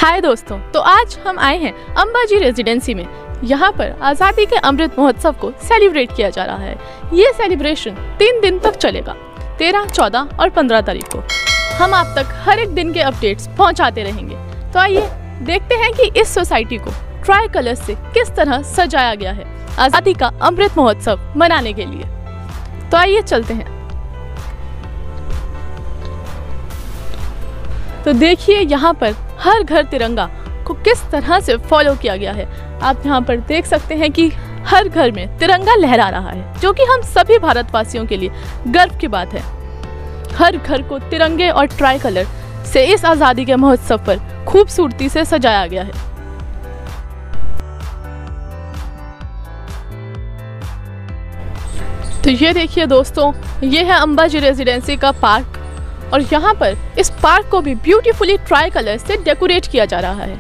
हाय दोस्तों, तो आज हम आए हैं अंबाजी रेजिडेंसी में। यहाँ पर आज़ादी के अमृत महोत्सव को सेलिब्रेट किया जा रहा है। ये सेलिब्रेशन 3 दिन तक चलेगा, 13, 14 और 15 तारीख को। हम आप तक हर एक दिन के अपडेट्स पहुँचाते रहेंगे। तो आइए देखते हैं कि इस सोसाइटी को ट्राई कलर्स से किस तरह सजाया गया है आज़ादी का अमृत महोत्सव मनाने के लिए। तो आइए चलते हैं। तो देखिए यहाँ पर हर घर तिरंगा को किस तरह से फॉलो किया गया है। आप यहाँ पर देख सकते हैं कि हर घर में तिरंगा लहरा रहा है, जो कि हम सभी भारतवासियों के लिए गर्व की बात है। हर घर को तिरंगे और ट्राई कलर से इस आज़ादी के महोत्सव पर खूबसूरती से सजाया गया है। तो ये देखिए दोस्तों, ये है अंबाजी रेजिडेंसी का पार्क और यहाँ पर इस पार्क को भी ब्यूटीफुली ट्राई कलर से डेकोरेट किया जा रहा है।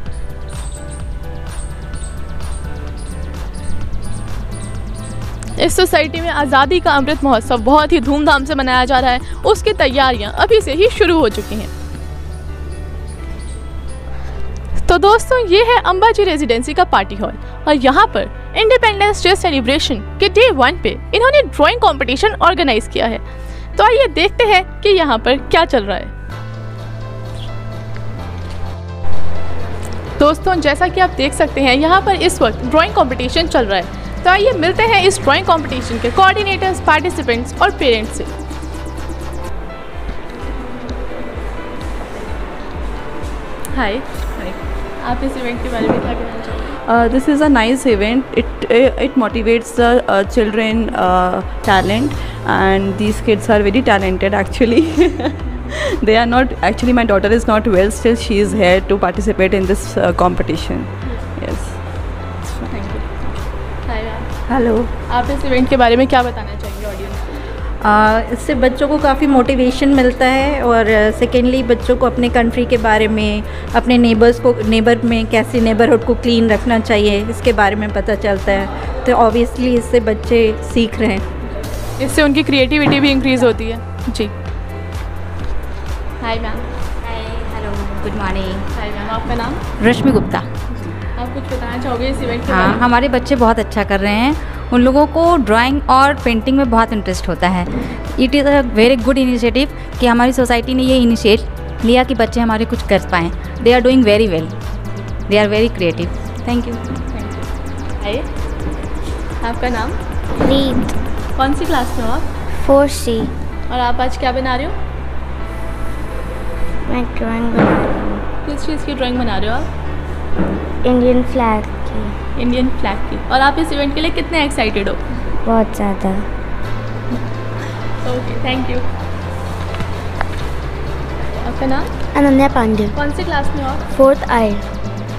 इस सोसाइटी में आज़ादी का अमृत महोत्सव बहुत ही धूमधाम से मनाया जा रहा है। उसकी तैयारियां अभी से ही शुरू हो चुकी हैं। तो दोस्तों, ये है अंबाजी रेजिडेंसी का पार्टी हॉल और यहाँ पर इंडिपेंडेंस डे सेलिब्रेशन के डे 1 पे इन्होंने ड्राइंग कंपटीशन ऑर्गेनाइज किया है। तो आइए देखते हैं कि यहाँ पर क्या चल रहा है। दोस्तों, जैसा कि आप देख सकते हैं, यहाँ पर इस वक्त ड्राइंग कंपटीशन चल रहा है। तो आइए मिलते हैं इस ड्राइंग कंपटीशन के कोऑर्डिनेटर्स, पार्टिसिपेंट्स और पेरेंट्स से। हाय, आप इस इवेंट के बारे में क्या कहना चाहोगे? This is a nice event. It motivates the children talent, and these kids are very talented actually. They are not actually. My daughter is not well. Still, she is here to participate in this competition. Yes. Thank you. Hi ma'am. Hello. आप इस event के बारे में क्या बताना चाहेंगे audience को? इससे बच्चों को काफ़ी मोटिवेशन मिलता है और सेकेंडली बच्चों को अपने कंट्री के बारे में, अपने नेबर में कैसे नेबरहुड को क्लीन रखना चाहिए, इसके बारे में पता चलता है। तो ऑब्वियसली इससे बच्चे सीख रहे हैं। इससे उनकी क्रिएटिविटी भी इंक्रीज़ होती है। जी। Hi ma'am. Hi, hello, good morning. Hi ma'am, आपका नाम? रश्मि गुप्ता। आप कुछ बताना चाहोगे इस इवेंट के बारे हाँ, में? हमारे बच्चे बहुत अच्छा कर रहे हैं। उन लोगों को ड्राइंग और पेंटिंग में बहुत इंटरेस्ट होता है। It is a very good initiative कि हमारी सोसाइटी ने ये इनिशिएट लिया कि बच्चे हमारे कुछ कर पाएँ। They are doing very well, they are very creative. Thank you. Hi, आपका नाम? रीत, कौन सी क्लास में हो आप? 4C। और आप आज क्या बना रहे हो? मैं ड्राइंग बना रही हूँ किस चीज़ की ड्राइंग बना रहे हो आप? इंडियन फ्लैग की। इंडियन फ्लैग की। और आप इस इवेंट के लिए कितने एक्साइटेड हो? बहुत ज़्यादा। Okay, thank you. आपका नाम? अनन्या पांडे, कौन सी क्लास में हो आप? 4th I।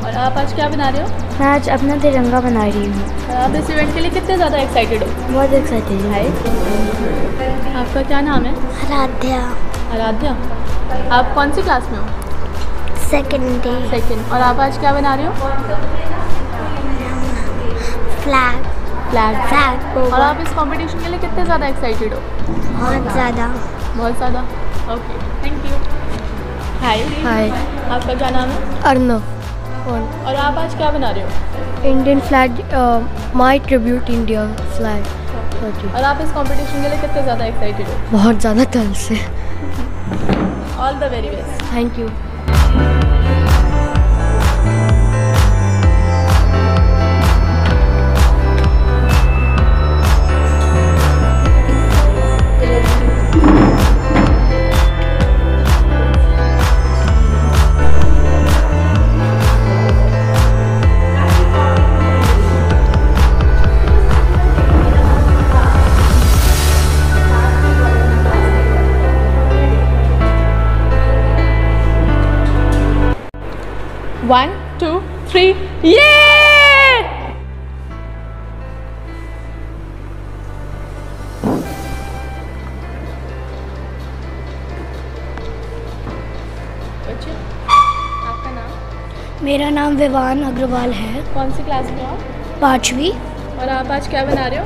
और आप आज क्या बना रहे हो? मैं आज अपना तिरंगा बना रही हूँ। और आप इस इवेंट के लिए कितने ज़्यादा एक्साइटेड हो? बहुत एक्साइटेड हूँ। आपका क्या नाम है? आराध्या, आराध्या। आप कौन सी क्लास में हो? 2nd day। 2nd। और आप आज क्या बना रहे हो? फ्लैग। फ्लैग। और आप इस कंपटीशन के लिए कितने ज़्यादा एक्साइटेड हो? बहुत ज़्यादा। बहुत ज़्यादा। Okay, thank you. Hi. Hi, आपका क्या नाम है? अर्नव। और आप आज क्या बना रहे हो? इंडियन फ्लैग, माई ट्रिब्यूट इंडिया फ्लैग। और आप इस कंपटीशन के लिए कितने ज़्यादा एक्साइटेड हो? बहुत ज़्यादा तल से। All the very best. Thank you. One, 2, 3, ये! बच्चे, आपका नाम? मेरा नाम विवान अग्रवाल है, कौन सी क्लास में हो आप? 5वीं। और आप आज क्या बना रहे हो?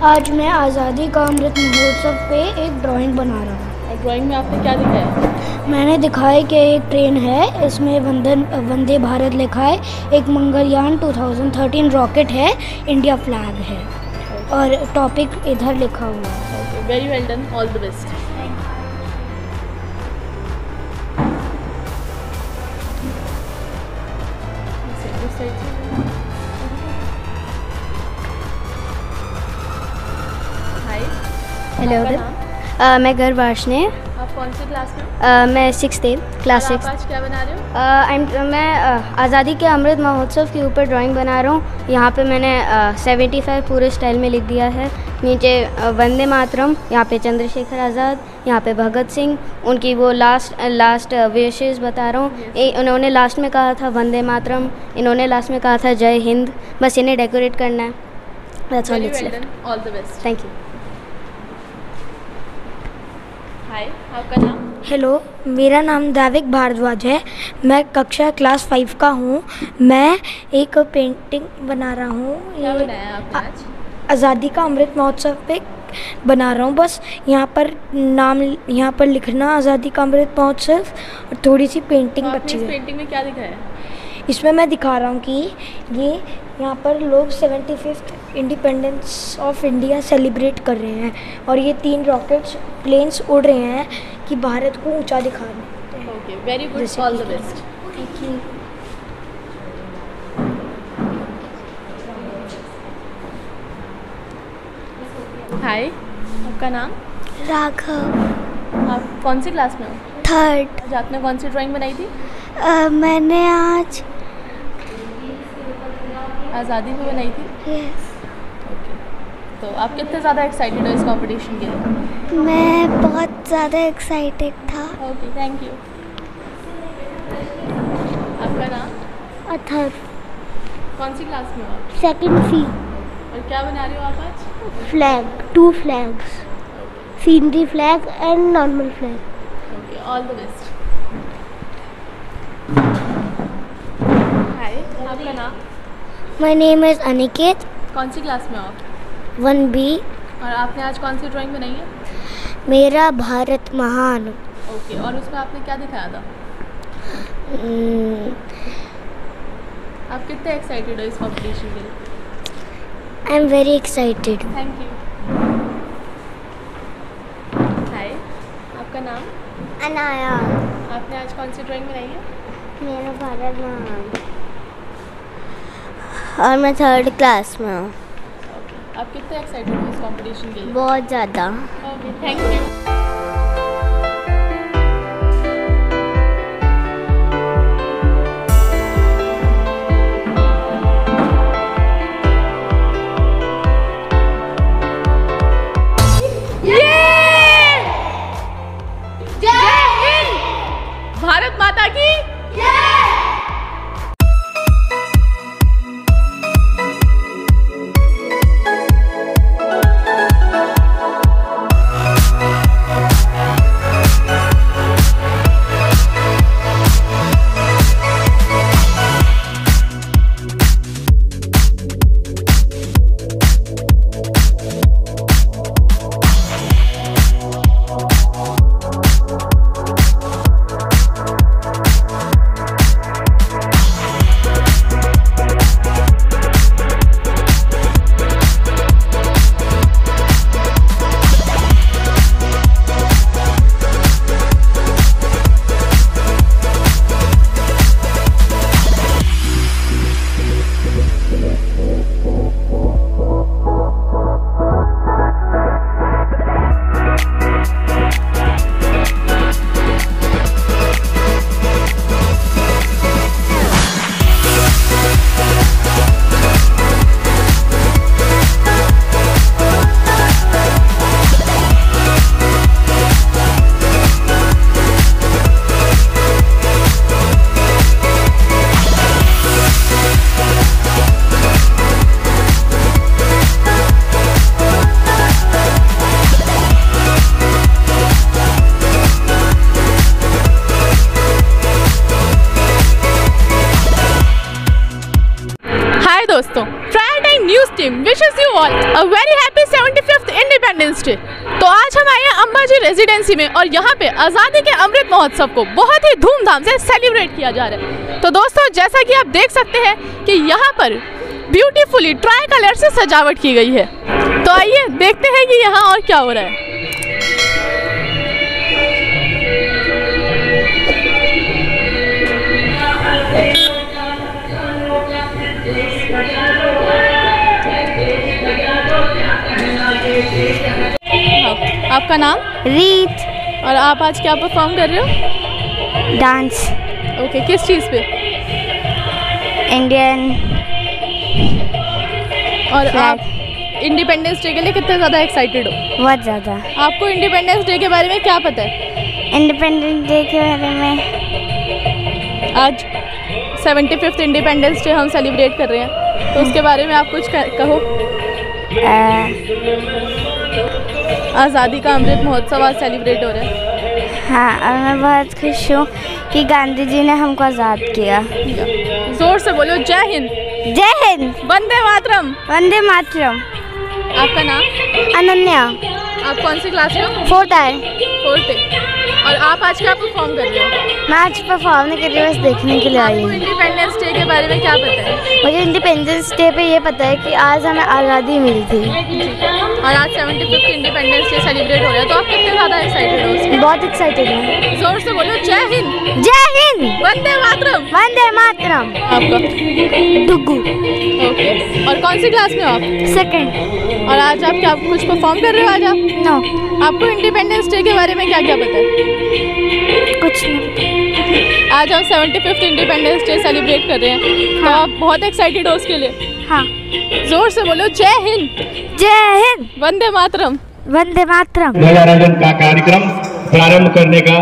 आज मैं आज़ादी का अमृत महोत्सव पे एक ड्राइंग बना रहा हूँ। और ड्राइंग में आपने क्या दिखाया? मैंने दिखाया कि एक ट्रेन है, इसमें वंदे भारत लिखा है, एक मंगलयान 2013 रॉकेट है, इंडिया फ्लैग है और टॉपिक इधर लिखा हुआ है। Very well done, all the best. Hello, मैं गर्भाषने। आप कौन सी क्लास में हो? मैं 6th क्लास 6। आज क्या बना रहे हो? मैं आज़ादी के अमृत महोत्सव के ऊपर ड्राइंग बना रहा हूँ। यहाँ पे मैंने 75 पूरे स्टाइल में लिख दिया है। नीचे वंदे मातरम, यहाँ पे चंद्रशेखर आज़ाद, यहाँ पे भगत सिंह, उनकी वो लास्ट विशेष बता रहा हूँ। उन्होंने लास्ट में कहा था वंदे मातरम, इन्होंने लास्ट में कहा था जय हिंद। बस इन्हें डेकोरेट करना है। That's all it's left. All the best. Thank you. Hi, आपका नाम? हेलो, मेरा नाम दैविक भारद्वाज है। मैं कक्षा क्लास 5 का हूँ। मैं एक पेंटिंग बना रहा हूँ। क्या बनाया आपने आज? आज़ादी का अमृत महोत्सव पे बना रहा हूँ। बस यहाँ पर नाम यहाँ पर लिखना आज़ादी का अमृत महोत्सव और थोड़ी सी पेंटिंग तो बची आपने इस है। पेंटिंग में क्या दिखाया? इसमें मैं दिखा रहा हूँ कि ये यहाँ पर लोग 75th independence of India celebrate कर रहे हैं और ये 3 रॉकेट्स प्लेन्स उड़ रहे हैं कि भारत को ऊंचा दिखा रहे हैं। Okay, very good, all the best. Thank you. Hi, आपका नाम? राघव। आप कौन सी क्लास में हो? 3rd। आज आपने कौन सी ड्राइंग बनाई थी? मैंने आज आज़ादी पे बनाई थी। यस, ओके, तो आप कितने ज़्यादा एक्साइटेड हो इस कंपटीशन के लिए? मैं बहुत ज़्यादा एक्साइटेड था। Okay, thank you. आपका नाम? अथर। कौन सी क्लास में हो आप? 2nd C। और क्या बना रहे हो आप आज? Flag, 2 flags, scenery flag and normal flag. Okay, all the best. Hi, आपका नाम? My name is Aniket. कौन सी क्लास में हो आप? 1B। और आपने आज कौन सी ड्राइंग बनाई है? मेरा भारत महान। ओके, और उसमें आपने क्या दिखाया था? आप कितने एक्साइटेड हो इस कंपटीशन के लिए? I am very excited. Thank you. Hi, आपका नाम? अनाया। आपने आज कौन सी ड्राइंग बनाई है? मेरा भारत महान और मैं 3rd क्लास में हूँ। आप कितने एक्साइटेड हो इस कंपटीशन के लिए? बहुत ज़्यादा। Okay, thank you. भारत माता की दोस्तों, Friday news team wishes you all a very happy 75th Independence independence day. तो आज हम आए हैं अंबाजी रेजिडेंसी में और यहाँ पे आज़ादी के अमृत महोत्सव को बहुत ही धूमधाम से सेलिब्रेट किया जा रहा है। तो दोस्तों, जैसा कि आप देख सकते हैं कि यहाँ पर ब्यूटीफुली ट्राई कलर से सजावट की गई है। तो आइए देखते हैं कि यहाँ और क्या हो रहा है। आपका नाम? रीत। और आप आज क्या परफॉर्म कर रहे हो? डांस। ओके, किस चीज़ पे? इंडियन। और आप इंडिपेंडेंस डे के लिए कितने ज़्यादा एक्साइटेड हो? बहुत ज़्यादा। आपको इंडिपेंडेंस डे के बारे में क्या पता है? इंडिपेंडेंस डे के बारे में आज 75th इंडिपेंडेंस डे हम सेलिब्रेट कर रहे हैं, तो उसके बारे में आप कुछ कहो। आज़ादी का अमृत महोत्सव आज सेलिब्रेट हो रहा है। हाँ, और मैं बहुत खुश हूँ कि गांधी जी ने हमको आज़ाद किया। जोर से बोलो, जय हिंद। जय हिंद। वंदे मातरम। वंदे मातरम। आपका नाम? अनन्या। आप कौन सी क्लास में हो? 4th है। 4th है। और आप आज क्या परफॉर्म कर रहे हो? मैं आज परफॉर्म नहीं कर रही हूँ, बस देखने के लिए आई हूँ। इंडिपेंडेंस डे के बारे में क्या पता है? मुझे इंडिपेंडेंस डे पे ये पता है कि आज हमें आज़ादी मिली थी। और आज 75th इंडिपेंडेंस डे सेलिब्रेट हो रहा है, तो आप कितने ज़्यादा एक्साइटेड हो उसमें? बहुत एक्साइटेड हूँ। जोर से बोलो, जय हिंद। जय हिंद। वंदे मातरम। वंदे मातरम। आपका? डुगू। ओके। और कौन सी क्लास में हो आप? 2nd। और आज आप क्या कुछ परफॉर्म कर रहे हो आज आप? नो। आपको इंडिपेंडेंस डे के बारे में क्या क्या पता है? कुछ नहीं। आज हम 75th इंडिपेंडेंस डे सेलिब्रेट कर रहे हैं, तो आप बहुत एक्साइटेड हो उसके लिए? हाँ। जोर से बोलो, जय हिंद। जय हिंद। वंदे मातरम। वंदे मातरम। ध्वजारोहण का कार्यक्रम प्रारंभ करने का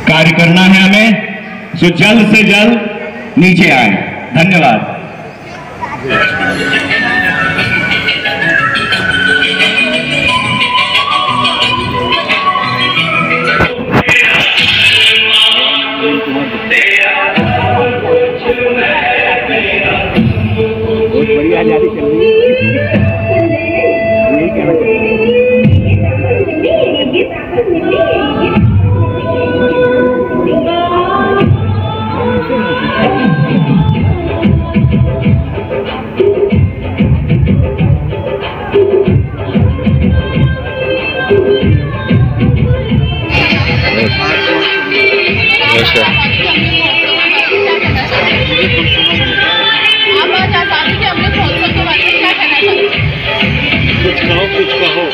कार्य करना है हमें, जो जल्द से जल्द नीचे आए। धन्यवाद। बहुत बढ़िया आजादी चल रही है। यही कहना चाहिए। आप आज आज़ादी के अमृत महोत्सव के बारे में क्या कहना चाहते हैं? कुछ कहो।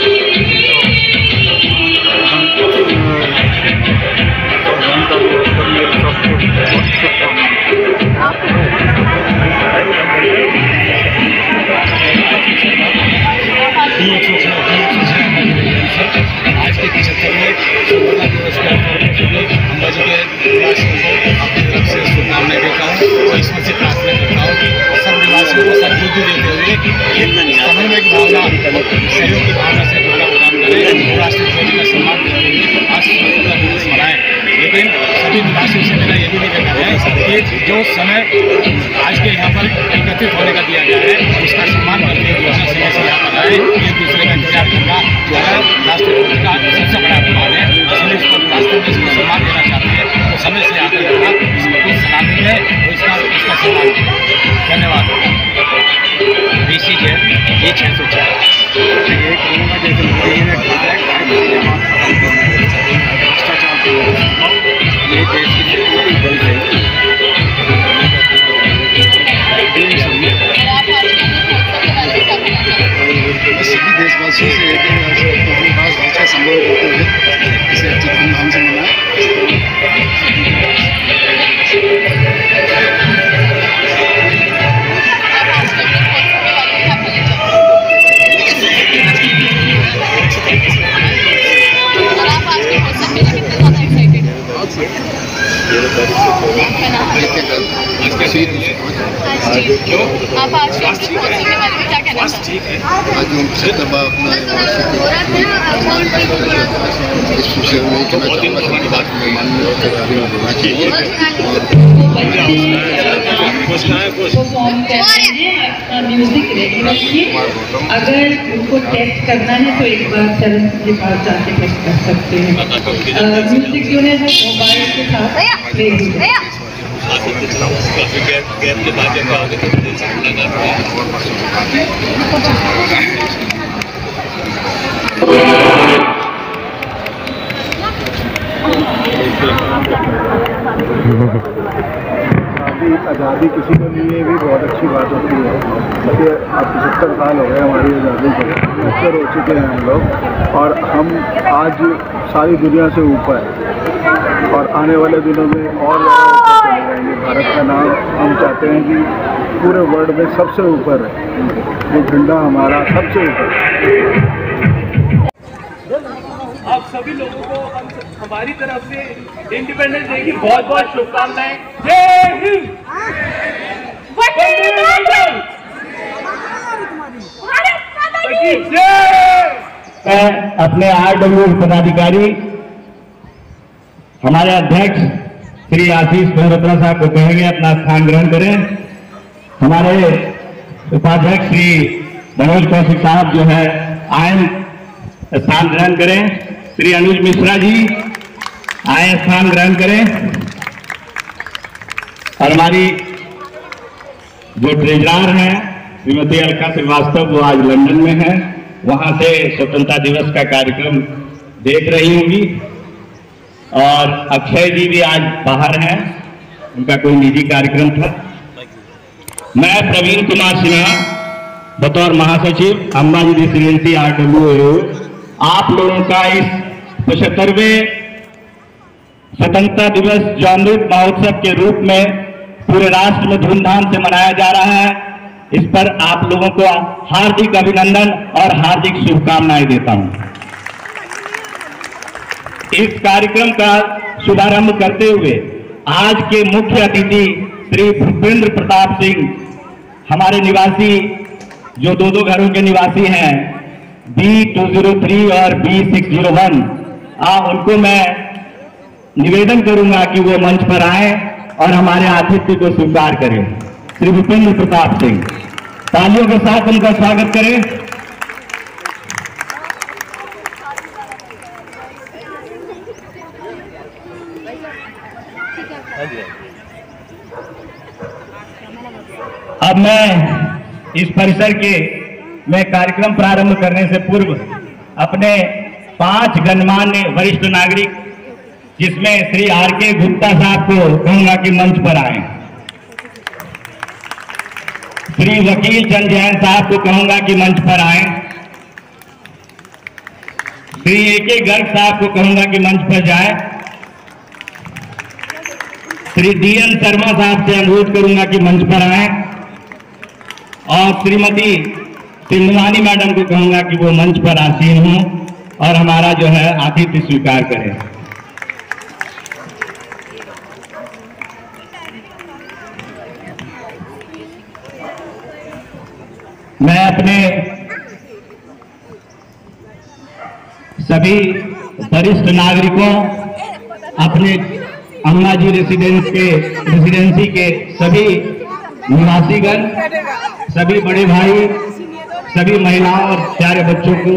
आज के 75वें स्वतंत्रता दिवस के अवसर पर सभी अंबाजी के निवासियों को अपनी तरफ से शुभकामनाएं देता हूँ और ईश्वर से प्रार्थना करता हूँ कि सब निवासियों को सद्बुद्धि देते हुए समन्वय की भावना और सहयोग की भावना से खाना प्रदान करें और राष्ट्रीय ध्वज का सम्मान करते हुए आज स्वतंत्रता दिवस मनाएं। लेकिन सभी निवासियों से मेरा ये भी निवेदन है कि जो समय आज के यहाँ पर एकत्रित होने का दिया गया है उसका सम्मान करते हुए दूसरे समय से यहाँ पर आए, एक दूसरे का इंतजार करना जो है राष्ट्रीय ध्वज का सबसे बड़ा अपमान है। इसलिए इसको वास्तव में इसको सम्मान देना चाहते हैं तो समय से आकर रहना इसको सलामी है और इसका सम्मान करें। धन्यवाद। ऋषि जैन, ये 604। ये देश सभी देशवासियों से एक खास भाषा संभव होते हुए इसे अच्छी धूमधाम से मनाएं। आप आज के महोत्सव के बारे में क्या कहना चाहते हैं? आज हम छत्रबा अपना इस विषय में कहना चाहूँगा सबकी बात में माननीय होना चाहिए और परफॉर्म कर रहे हैं। अपना म्यूजिक रेडी रखिए। अगर उनको टेस्ट करना है तो एक बार चरण के पास जाके टेस्ट कर सकते हैं। म्यूजिक जो है वो मोबाइल के साथ प्ले हो जाए। आज़ादी किसी के लिए भी बहुत अच्छी बात होती है। क्योंकि अब 75 साल हो गए हमारी आज़ादी को, मैच्योर हो चुके हैं हम लोग और हम आज सारी दुनिया से ऊपर और आने वाले दिनों में और चले जाएंगे। भारत का नाम हम चाहते हैं कि पूरे वर्ल्ड में सबसे ऊपर है, वो झंडा हमारा सबसे ऊपर। आप सभी लोगों को हमारी तरफ से इंडिपेंडेंस डे की बहुत बहुत शुभकामनाएं। जय हिंद। मैं अपने RW पदाधिकारी हमारे अध्यक्ष श्री आशीष मेहरोत्रा साहब को कहेंगे अपना स्थान ग्रहण करें। हमारे उपाध्यक्ष श्री मनोज कौशिक साहब जो है आए स्थान ग्रहण करें। श्री अनुज मिश्रा जी आए स्थान ग्रहण करें। और हमारी जो ट्रेजरर हैं श्रीमती अलका श्रीवास्तव, वो आज लंदन में है, वहां से स्वतंत्रता दिवस का कार्यक्रम देख रही होंगी। और अक्षय जी भी आज बाहर हैं, उनका कोई निजी कार्यक्रम था। मैं प्रवीण कुमार सिन्हा बतौर महासचिव अंबाजी रेसिडेंसी RWA आप लोगों का इस 75वें स्वतंत्रता दिवस जो अमृत महोत्सव के रूप में पूरे राष्ट्र में धूमधाम से मनाया जा रहा है, इस पर आप लोगों को हार्दिक अभिनंदन और हार्दिक शुभकामनाएं देता हूं। इस कार्यक्रम का शुभारंभ करते हुए आज के मुख्य अतिथि श्री भूपेंद्र प्रताप सिंह, हमारे निवासी जो दो घरों के निवासी हैं B203 और B601, उनको मैं निवेदन करूंगा कि वो मंच पर आए और हमारे आतिथ्य को स्वीकार करें। श्री भूपेंद्र प्रताप सिंह, तालियों के साथ उनका स्वागत करें। अब मैं इस परिसर के में कार्यक्रम प्रारंभ करने से पूर्व अपने 5 गणमान्य वरिष्ठ नागरिक, जिसमें श्री RK गुप्ता साहब को कहूंगा कि मंच पर आए। श्री वकील चंद जैन साहब को कहूंगा कि मंच पर आए। श्री AK गर्ग साहब को कहूंगा कि मंच पर जाए। श्री DN शर्मा साहब से अनुरोध करूंगा कि मंच पर आए। और श्रीमती सिंधवानी मैडम को कहूंगा कि वो मंच पर आसीन हों और हमारा जो है आतिथ्य स्वीकार करें। मैं अपने सभी वरिष्ठ नागरिकों, अपने अंबाजी रेसिडेंसी के सभी निवासीगण, सभी बड़े भाई, सभी महिलाओं और प्यारे बच्चों को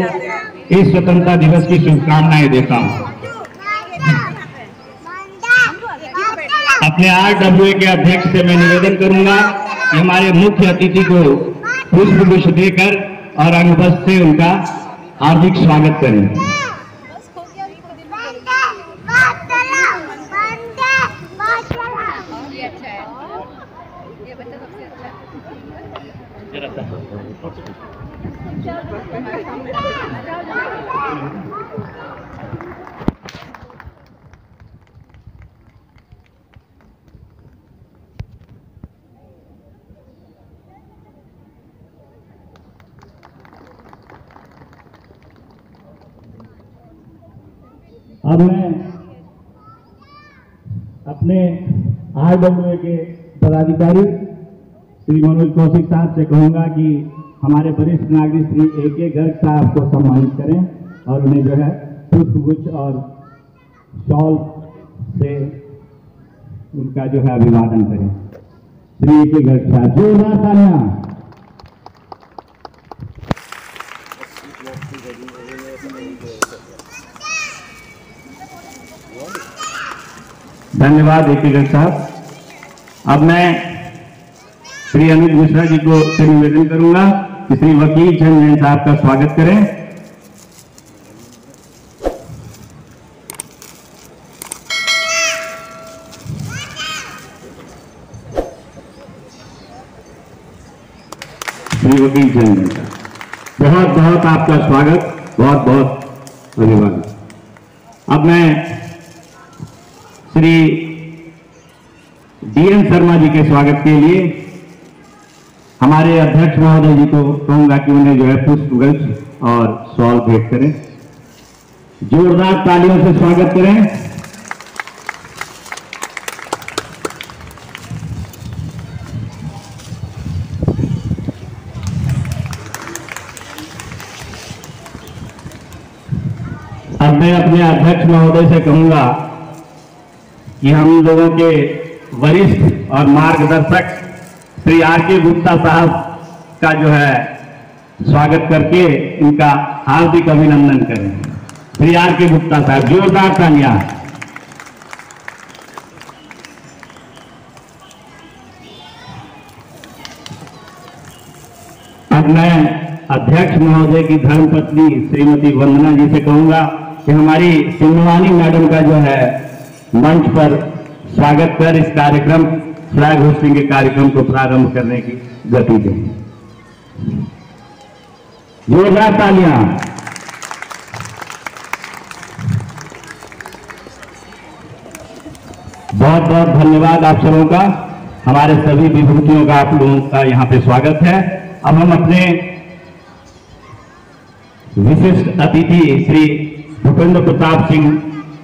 इस स्वतंत्रता दिवस की शुभकामनाएं देता हूं। अपने RWA के अध्यक्ष से मैं निवेदन करूंगा कि हमारे मुख्य अतिथि को पुष्पगुच्छ देकर और अंगबस्त से उनका हार्दिक स्वागत करें। अब मैं अपने RWA के पदाधिकारी श्री मनोज कौशिक साहब से कहूंगा कि हमारे वरिष्ठ नागरिक श्री AK गर्ग साहब को सम्मानित करें और उन्हें जो है पुष्पगुच्छ और शॉल से उनका जो है अभिवादन करें। श्री के गट्ठा जोरदार तालियां। धन्यवाद एकीगढ़ साहब। अब मैं श्री अनुज मिश्रा जी को से निवेदन करूंगा कि श्री वकील चंद जैन साहब का स्वागत करें। श्री वकील चंद जैन साहब, बहुत बहुत आपका स्वागत, बहुत बहुत धन्यवाद। अब मैं श्री डीएन शर्मा जी के स्वागत के लिए हमारे अध्यक्ष महोदय जी को कहूंगा कि उन्हें जो है पुष्पगुच्छ और शॉल भेंट करें। जोरदार तालियों से स्वागत करें। अब मैं अपने अध्यक्ष महोदय से कहूंगा कि हम लोगों के वरिष्ठ और मार्गदर्शक श्री आर के गुप्ता साहब का जो है स्वागत करके इनका हार्दिक अभिनंदन करें। श्री आर के गुप्ता साहब, जोरदार तालियां। अब मैं अध्यक्ष महोदय की धर्मपत्नी श्रीमती वंदना जी से कहूंगा कि हमारी सिंधवानी मैडम का जो है मंच पर स्वागत कर इस कार्यक्रम फ्लैग होस्टिंग के कार्यक्रम को प्रारंभ करने की गति दें। जोरदार तालियां। बहुत बहुत धन्यवाद आप सबों का। हमारे सभी विभूतियों का आप लोगों का यहाँ पे स्वागत है। अब हम अपने विशिष्ट अतिथि श्री भूपेंद्र प्रताप सिंह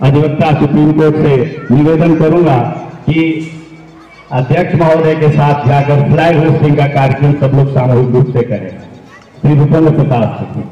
अधिवक्ता सुप्रीम कोर्ट से निवेदन करूंगा कि अध्यक्ष महोदय के साथ जाकर फ्लैग होस्टिंग का कार्यक्रम सब लोग सामूहिक रूप से करें। श्री भूपेंद्र प्रताप सिंह।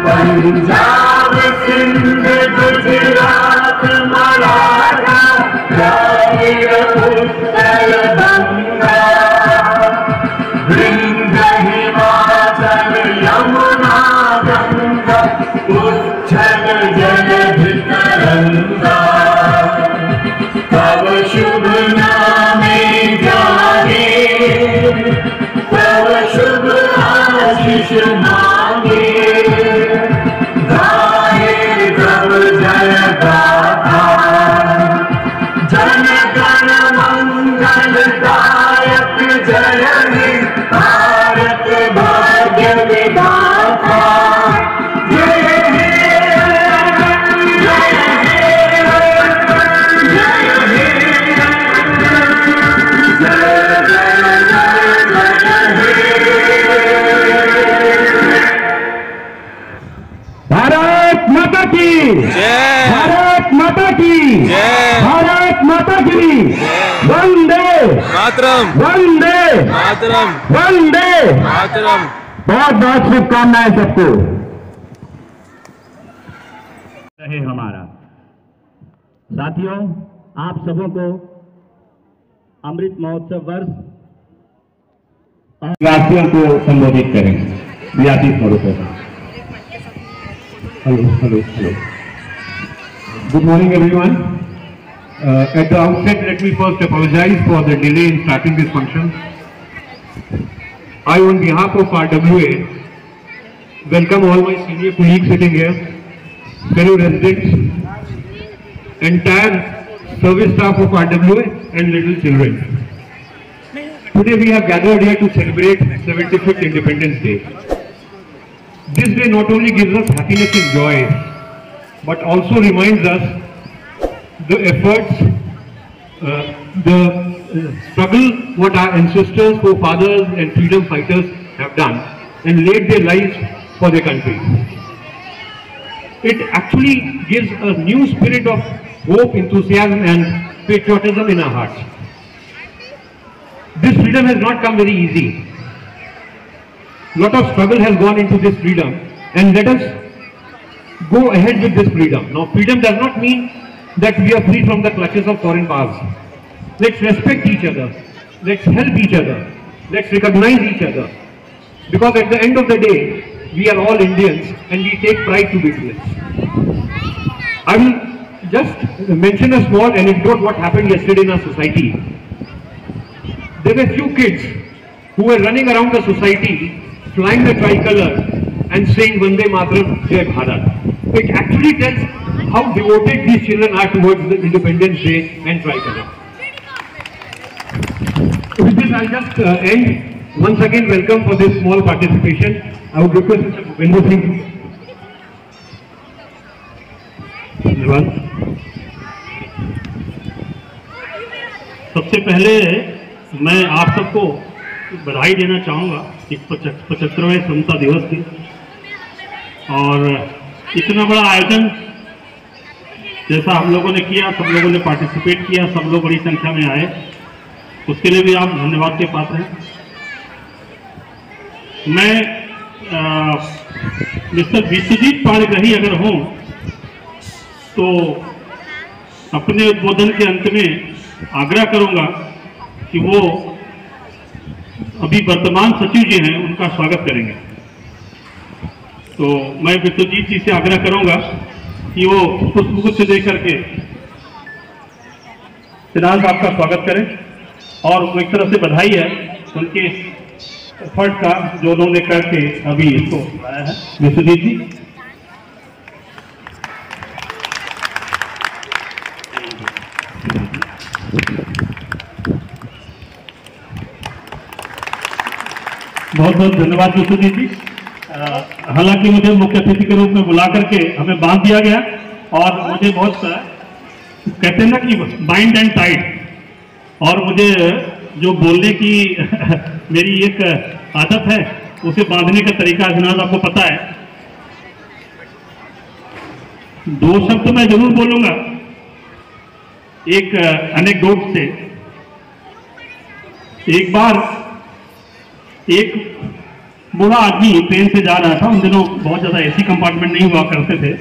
पंजाब सिंध गुजरात मराठा उत्तर बंगा विंध्य हिमाचल यमुना गंगा उच्छल जलधि तरंगा तव शुभ नामे जाने तव शुभ आशीष मांगे जन गण मंगलदायक जय हे भारत भाग्य विधाता जय हे जय हे जय हे भारत माता की जय, भारत माता की जय, भारत माता की वंदे मातरम, वंदे मातरम, वंदे मातरम। बहुत बहुत शुभकामनाएं सबको। रहे हमारा साथियों, आप सबों को अमृत महोत्सव वर्ष वासियों को संबोधित करेंगे। व्यापी स्वरूप है। Hello. Good morning, everyone. At the outset, let me first apologize for the delay in starting this function. I, on behalf of RWA, welcome all my senior colleagues sitting here, fellow residents, entire service staff of RWA, and little children. Today we have gathered here to celebrate 75th Independence Day. This day not only gives us happiness and joy, but also reminds us the efforts, the struggle what our ancestors, forefathers and freedom fighters have done and laid their lives for their country. It actually gives a new spirit of hope, enthusiasm and patriotism in our hearts. This freedom has not come very easy. Lot of struggle has gone into this freedom, and let us go ahead with this freedom. Now, freedom does not mean that we are free from the clutches of foreign powers. Let's respect each other. Let's help each other. Let's recognize each other. Because at the end of the day, we are all Indians and we take pride to be this. I will just mention a small anecdote what happened yesterday in our society. There were few kids who were running around the society, flying the tricolor and saying Vande Mataram, Jai Bharat. It actually tells how devoted these children are towards the Independence Day and tricolor. With this, I'll just end. Once again, welcome for this small participation. I would request Mr. Bhupendra Singh. धन्यवाद। सबसे पहले मैं आप सबको बधाई देना चाहूँगा कि 75वें स्वतंत्रता दिवस की, और इतना बड़ा आयोजन जैसा हम लोगों ने किया, सब लोगों ने पार्टिसिपेट किया, सब लोग बड़ी संख्या में आए, उसके लिए भी आप धन्यवाद के पात्र हैं। मैं मिस्टर विश्वजीत पाणिग्राही अगर हों तो अपने उद्बोधन के अंत में आग्रह करूंगा कि वो अभी वर्तमान सचिव जी हैं, उनका स्वागत करेंगे। तो मैं विश्वजीत जी से आग्रह करूंगा कि वो पुष्पगुच्छ दे करके सिद्धांत साहब का स्वागत करें, और एक तरह से बधाई है उनके एफर्ट का जो उन्होंने करके अभी इसको लाया है। विश्वजीत जी। बहुत बहुत धन्यवाद विश्वजीत जी। हालांकि मुझे मुख्य अतिथि के रूप में बुला करके हमें बांध दिया गया, और मुझे बहुत कहते हैं ना कि बाइंड एंड टाइट, और मुझे जो बोलने की मेरी एक आदत है उसे बांधने का तरीका जनाब आपको पता है। दो शब्द मैं जरूर बोलूंगा। एक एनेक्डोट से, एक बार एक बूढ़ा आदमी ट्रेन से जा रहा था, उन दिनों बहुत ज्यादा एसी कंपार्टमेंट नहीं हुआ करते थे।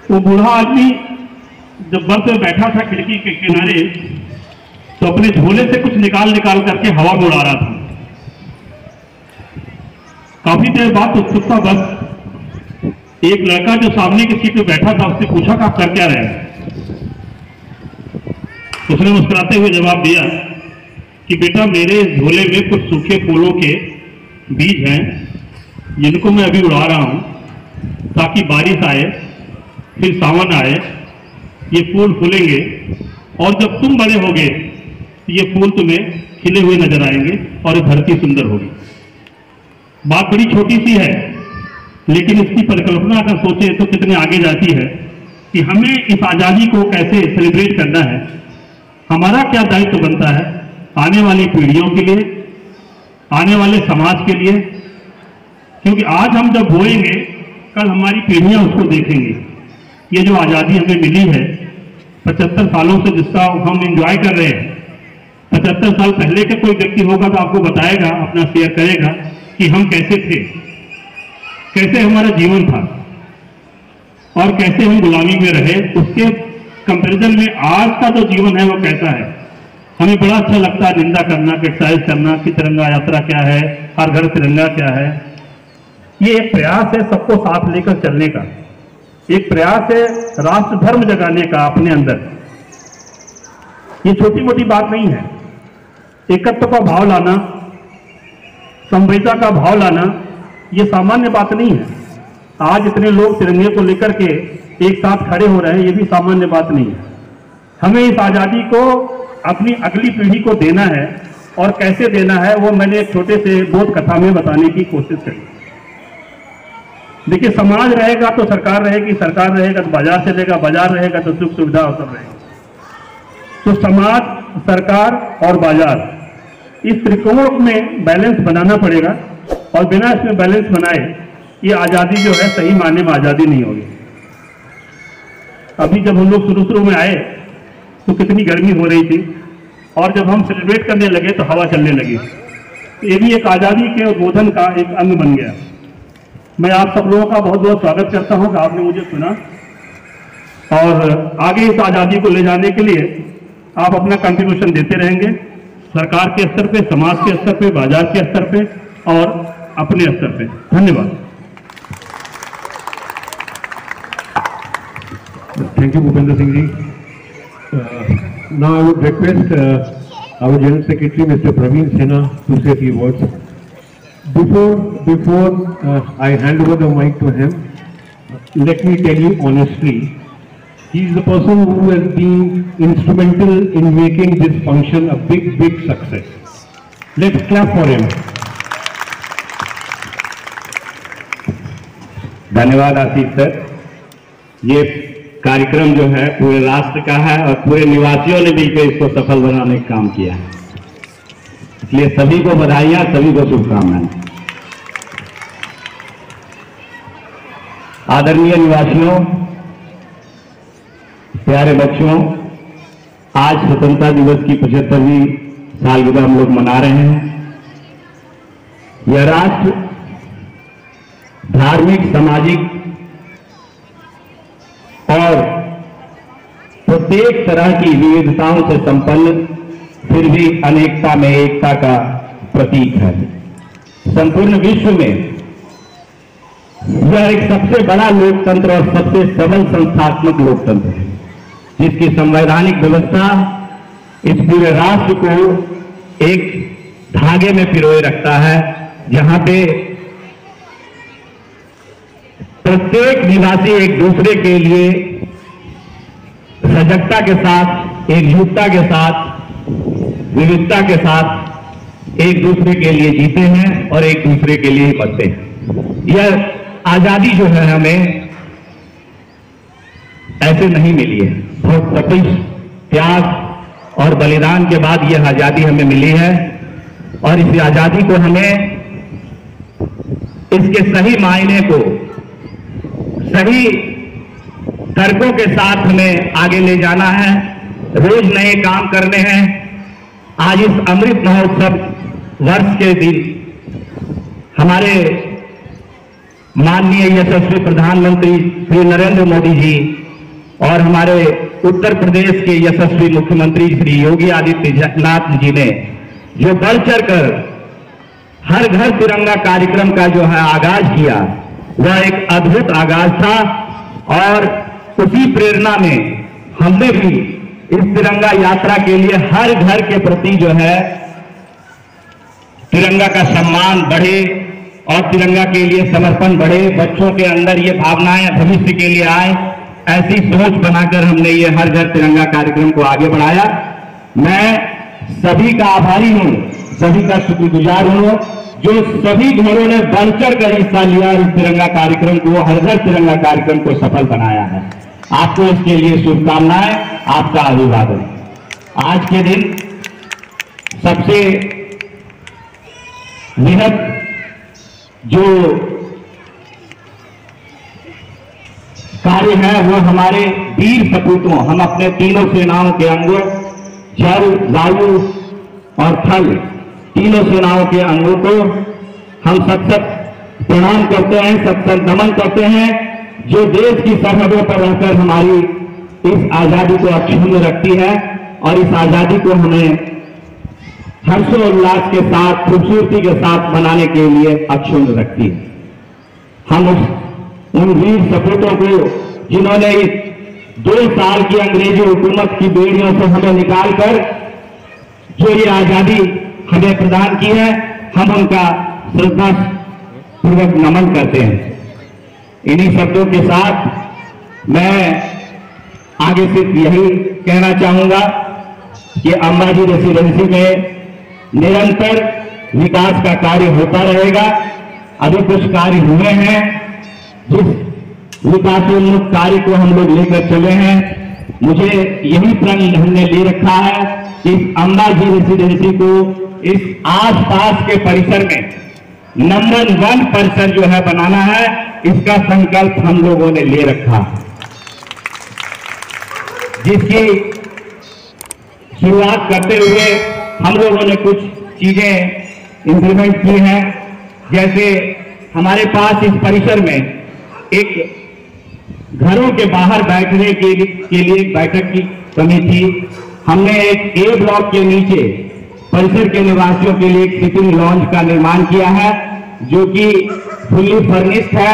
वो बूढ़ा आदमी जब बर्थ में बैठा था खिड़की के किनारे, तो अपने झोले से कुछ निकाल करके हवा में उड़ा रहा था। काफी देर बाद उत्सुकता बस एक लड़का जो सामने की सीट पे बैठा था उससे पूछा कि आप कर क्या रहे हैं। उसने मुस्कुराते हुए जवाब दिया कि बेटा, मेरे झोले में कुछ सूखे फूलों के बीज हैं जिनको मैं अभी उड़ा रहा हूं, ताकि बारिश आए, फिर सावन आए, ये फूल फूलेंगे, और जब तुम बड़े होगे ये फूल तुम्हें खिले हुए नजर आएंगे और ये धरती सुंदर होगी। बात बड़ी छोटी सी है, लेकिन इसकी परिकल्पना अगर सोचे तो कितने आगे जाती है कि हमें इस आज़ादी को कैसे सेलिब्रेट करना है, हमारा क्या दायित्व बनता है आने वाली पीढ़ियों के लिए, आने वाले समाज के लिए। क्योंकि आज हम जब बोएंगे, कल हमारी पीढ़ियां उसको देखेंगी। ये जो आज़ादी हमें मिली है 75 सालों से, जिसका हम एंजॉय कर रहे हैं, 75 साल पहले का कोई व्यक्ति होगा तो आपको बताएगा, अपना शेयर करेगा कि हम कैसे थे, कैसे हमारा जीवन था और कैसे हम गुलामी में रहे। उसके कंपैरिजन में आज का जो जीवन है वो कैसा है। हमें बड़ा अच्छा लगता है निंदा करना, क्रिटिसाइज करना कि तिरंगा यात्रा क्या है, हर घर तिरंगा क्या है। ये एक प्रयास है सबको साथ लेकर चलने का, एक प्रयास है राष्ट्र धर्म जगाने का अपने अंदर। ये छोटी मोटी बात नहीं है। एकत्व का भाव लाना, संवेदना का भाव लाना, ये सामान्य बात नहीं है। आज इतने लोग तिरंगे को लेकर के एक साथ खड़े हो रहे हैं, ये भी सामान्य बात नहीं है। हमें इस आज़ादी को अपनी अगली पीढ़ी को देना है और कैसे देना है वो मैंने एक छोटे से बोध कथा में बताने की कोशिश करी। देखिए, समाज रहेगा तो सरकार रहेगी, सरकार रहेगा तो बाजार चलेगा, बाजार रहेगा तो सुख सुविधा और सब रहेगा। तो समाज, सरकार और बाजार, इस त्रिकोण में बैलेंस बनाना पड़ेगा और बिना इसमें बैलेंस बनाए ये आज़ादी जो है सही मायने में आज़ादी नहीं होगी। अभी जब हम लोग शुरू में आए तो कितनी गर्मी हो रही थी और जब हम सेलिब्रेट करने लगे तो हवा चलने लगी। ये भी एक आज़ादी के उद्बोधन का एक अंग बन गया। मैं आप सब लोगों का बहुत बहुत स्वागत करता हूं कि आपने मुझे सुना और आगे इस आज़ादी को ले जाने के लिए आप अपना कंट्रीब्यूशन देते रहेंगे, सरकार के स्तर पे, समाज के स्तर पे, बाजार के स्तर पे और अपने स्तर पे। धन्यवाद। Thank you, Bhupender Singh ji. Now I would request our General Secretary, Mr. Praveen Sinha, to say a few words. Before I hand over the mic to him, let me tell you honestly, he is the person who has been instrumental in making this function a big success. Let's clap for him. धन्यवाद आशीष sir. ये कार्यक्रम जो है पूरे राष्ट्र का है और पूरे निवासियों ने मिलकर इसको सफल बनाने का काम किया है, इसलिए सभी को बधाइयां, सभी को शुभकामनाएं। आदरणीय निवासियों, प्यारे बच्चों, आज स्वतंत्रता दिवस की 75वीं सालगिरह हम लोग मना रहे हैं। यह राष्ट्र धार्मिक, सामाजिक और प्रत्येक तरह की विविधताओं से संपन्न, फिर भी अनेकता में एकता का प्रतीक है। संपूर्ण विश्व में यह एक सबसे बड़ा लोकतंत्र और सबसे सबल संस्थात्मक लोकतंत्र है, जिसकी संवैधानिक व्यवस्था इस पूरे राष्ट्र को एक धागे में पिरोए रखता है, जहां पे प्रत्येक निवासी एक दूसरे के लिए सजगता के साथ, एकजुटता के साथ, विविधता के साथ एक दूसरे के लिए जीते हैं और एक दूसरे के लिए मरते हैं। यह आजादी जो है हमें ऐसे नहीं मिली है, बहुत तपिश, त्याग और बलिदान के बाद यह आजादी हमें मिली है और इस आजादी को हमें इसके सही मायने को सही तर्कों के साथ हमें आगे ले जाना है, रोज नए काम करने हैं। आज इस अमृत महोत्सव वर्ष के दिन हमारे माननीय यशस्वी प्रधानमंत्री श्री नरेंद्र मोदी जी और हमारे उत्तर प्रदेश के यशस्वी मुख्यमंत्री श्री योगी आदित्यनाथ जी ने जो बढ़ चढ़कर हर घर तिरंगा कार्यक्रम का जो है आगाज किया, वह एक अद्भुत आगाज था और उसी प्रेरणा में हमने भी इस तिरंगा यात्रा के लिए हर घर के प्रति जो है तिरंगा का सम्मान बढ़े और तिरंगा के लिए समर्पण बढ़े, बच्चों के अंदर ये भावनाएं भविष्य के लिए आए, ऐसी सोच बनाकर हमने ये हर घर तिरंगा कार्यक्रम को आगे बढ़ाया। मैं सभी का आभारी हूं, सभी का शुक्रगुजार हूं जो सभी घरों ने बढ़ चढ़ कर हिस्सा लिया, इस तिरंगा कार्यक्रम को, हर घर तिरंगा कार्यक्रम को सफल बनाया है। आपको इसके लिए शुभकामनाएं, आपका अभिवादन। आज के दिन सबसे वृहद जो कार्य है वो हमारे वीर सपूतों, हम अपने तीनों सेनाओं के अंगों, जल, वायु और थल, तीनों सेनाओं के अंगों को हम सत प्रणाम करते हैं, सत नमन करते हैं, जो देश की सरहदों पर रहकर हमारी इस आजादी को अक्षुण्ण रखती है और इस आजादी को हमें हर्षोल्लास के साथ, खूबसूरती के साथ मनाने के लिए अक्षुण्ण रखती है। हम उन वीर सपूतों को जिन्होंने इस 2 साल की अंग्रेजी हुकूमत की बेड़ियों से हमें निकालकर जो ये आजादी हमें प्रदान की है, हम उनका श्रद्धा पूर्वक नमन करते हैं। इन्हीं शब्दों के साथ मैं आगे सिर्फ यही कहना चाहूंगा कि अंबाजी रेसिडेंसी में निरंतर विकास का कार्य होता रहेगा। अभी कुछ कार्य हुए हैं, जिस विकासोन्मुख कार्य को हम लोग लेकर चले हैं, मुझे यही प्रण हमने ले रखा है कि इस अंबाजी रेसिडेंसी को इस आसपास के परिसर में नंबर 1 परिसर जो है बनाना है, इसका संकल्प हम लोगों ने ले रखा, जिसकी शुरुआत करते हुए हम लोगों ने कुछ चीजें इंप्लीमेंट की हैं। जैसे हमारे पास इस परिसर में एक घरों के बाहर बैठने के लिए एक बैठक की कमी थी। हमने एक ए ब्लॉक के नीचे परिसर के निवासियों के लिए एक सिटिंग लॉन्ज का निर्माण किया है, जो कि फुल्ली फर्निश्ड है,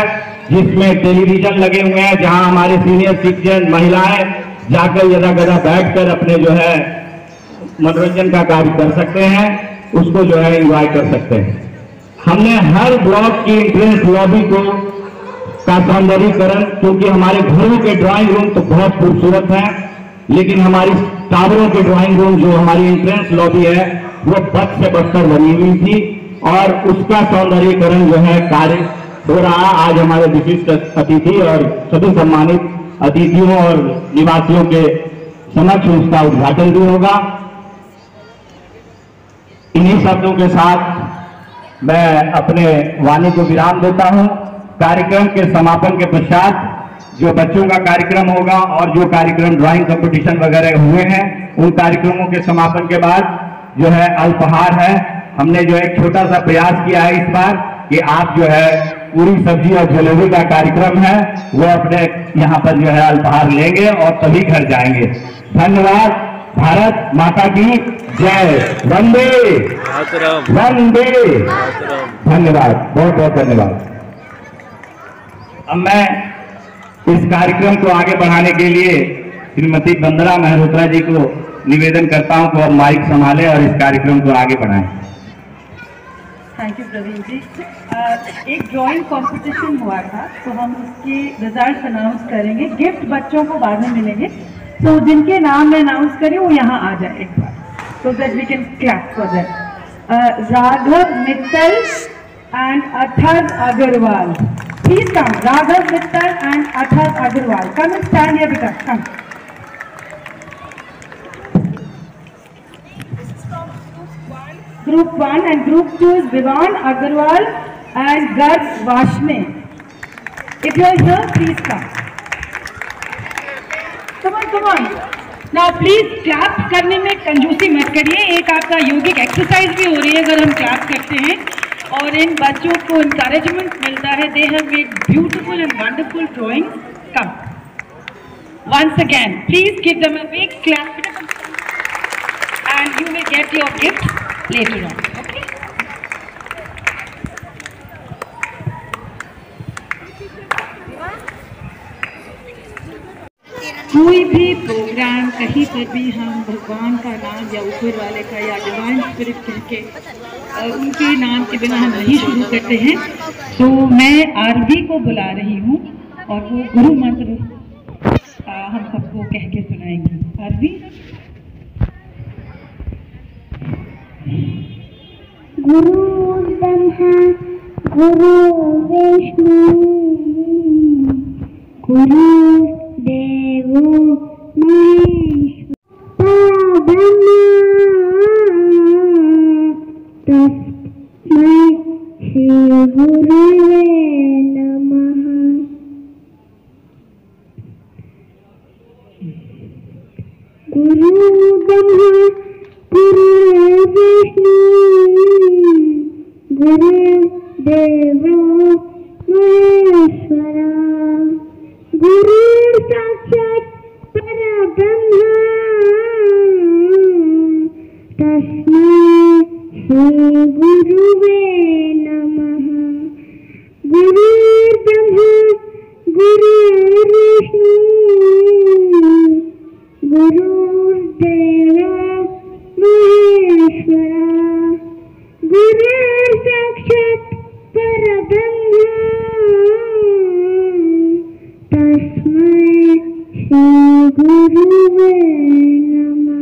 जिसमें टेलीविजन लगे हुए हैं, जहां हमारे सीनियर सिटीजन महिलाएं जाकर जगह जगह बैठकर अपने जो है मनोरंजन का कार्य कर सकते हैं, उसको जो है एंजॉय कर सकते हैं। हमने हर ब्लॉक की एंट्रेंस लॉबी को का सौंदर्यीकरण, क्योंकि हमारे घरों के ड्राइंग रूम तो बहुत खूबसूरत हैं, लेकिन हमारी टावरों के ड्राइंग रूम जो हमारी एंट्रेंस लॉबी है वो बद से बदतर बनी हुई थी, और उसका सौंदर्यीकरण जो है कार्य हो रहा। आज हमारे विशिष्ट अतिथि और सभी सम्मानित अतिथियों और निवासियों के समक्ष उसका उद्घाटन भी होगा। इन्हीं शब्दों के साथ मैं अपने वाणी को विराम देता हूं। कार्यक्रम के समापन के पश्चात जो बच्चों का कार्यक्रम होगा और जो कार्यक्रम ड्राइंग कंपटीशन वगैरह हुए हैं, उन कार्यक्रमों के समापन के बाद जो है अल्पाहार है। हमने जो एक छोटा सा प्रयास किया है इस बार कि आप जो है पूरी सब्जी और जलेबी का कार्यक्रम है वो अपने यहाँ पर जो है अल्पाहार लेंगे और तभी घर जाएंगे। धन्यवाद। भारत माता की जय। वंदे वंदे। धन्यवाद, बहुत बहुत धन्यवाद। अब मैं इस कार्यक्रम को आगे बढ़ाने के लिए श्रीमती वंदना मेहरोत्रा जी को निवेदन करता हूं कि अब माइक संभालें और इस कार्यक्रम को आगे बढ़ाएं। थैंक यू प्रवीण जी। एक ड्राइंग कंपटीशन हुआ था, तो हम उसके रिजल्ट्स अनाउंस करेंगे। गिफ्ट बच्चों को बाद में मिलेंगे, तो जिनके नाम मैं अनाउंस करें वो यहाँ आ जाए एक बार, so that we can clap for them. Raghav Mittal and Athar Agarwal. Please come. Raghav Mittal and Athar Agarwal. Come and stand here, because come. Group 1 and Group 2 is Vivan Agarwal and Garg Vashne. If you are here, please come. Come on, come on. Now please clap करने में कंजूसी मत करिए। एक आपका योगिक exercise भी हो रही है अगर हम क्लैप करते हैं, और इन बच्चों को इंकरेजमेंट मिलता है। They have made beautiful and wonderful drawing. Come once again, please give them a big clap and you will get your gift letter on. Okay, कोई भी प्रोग्राम कहीं पर भी हम भगवान का नाम या ऊपर वाले का या डिवाइन स्पिरिट के उनके नाम के बिना हम नहीं शुरू करते हैं। तो मैं आरबी को बुला रही हूँ और वो गुरु मंत्र हम सबको कह के सुनाएंगी। आरबी। गुरु ब्रह्मा गुरु विष्णु गुरु देवो महेश्वर तस्मै श्री गुरुवे नमः। गुरु ब्रह्मा गुरु विष्णु गुरु देवो महेश्वरा गुरु साक्षात् परब्रह्म तस्मै श्री गुरुवे नमः। गुरुर्ब्रह्मा गुरुर्विष्णु गुरुर्देवो महेश्वरा गुरुः साक्षात् परब्रह्म तस्मै श्री गुरुवे नमः।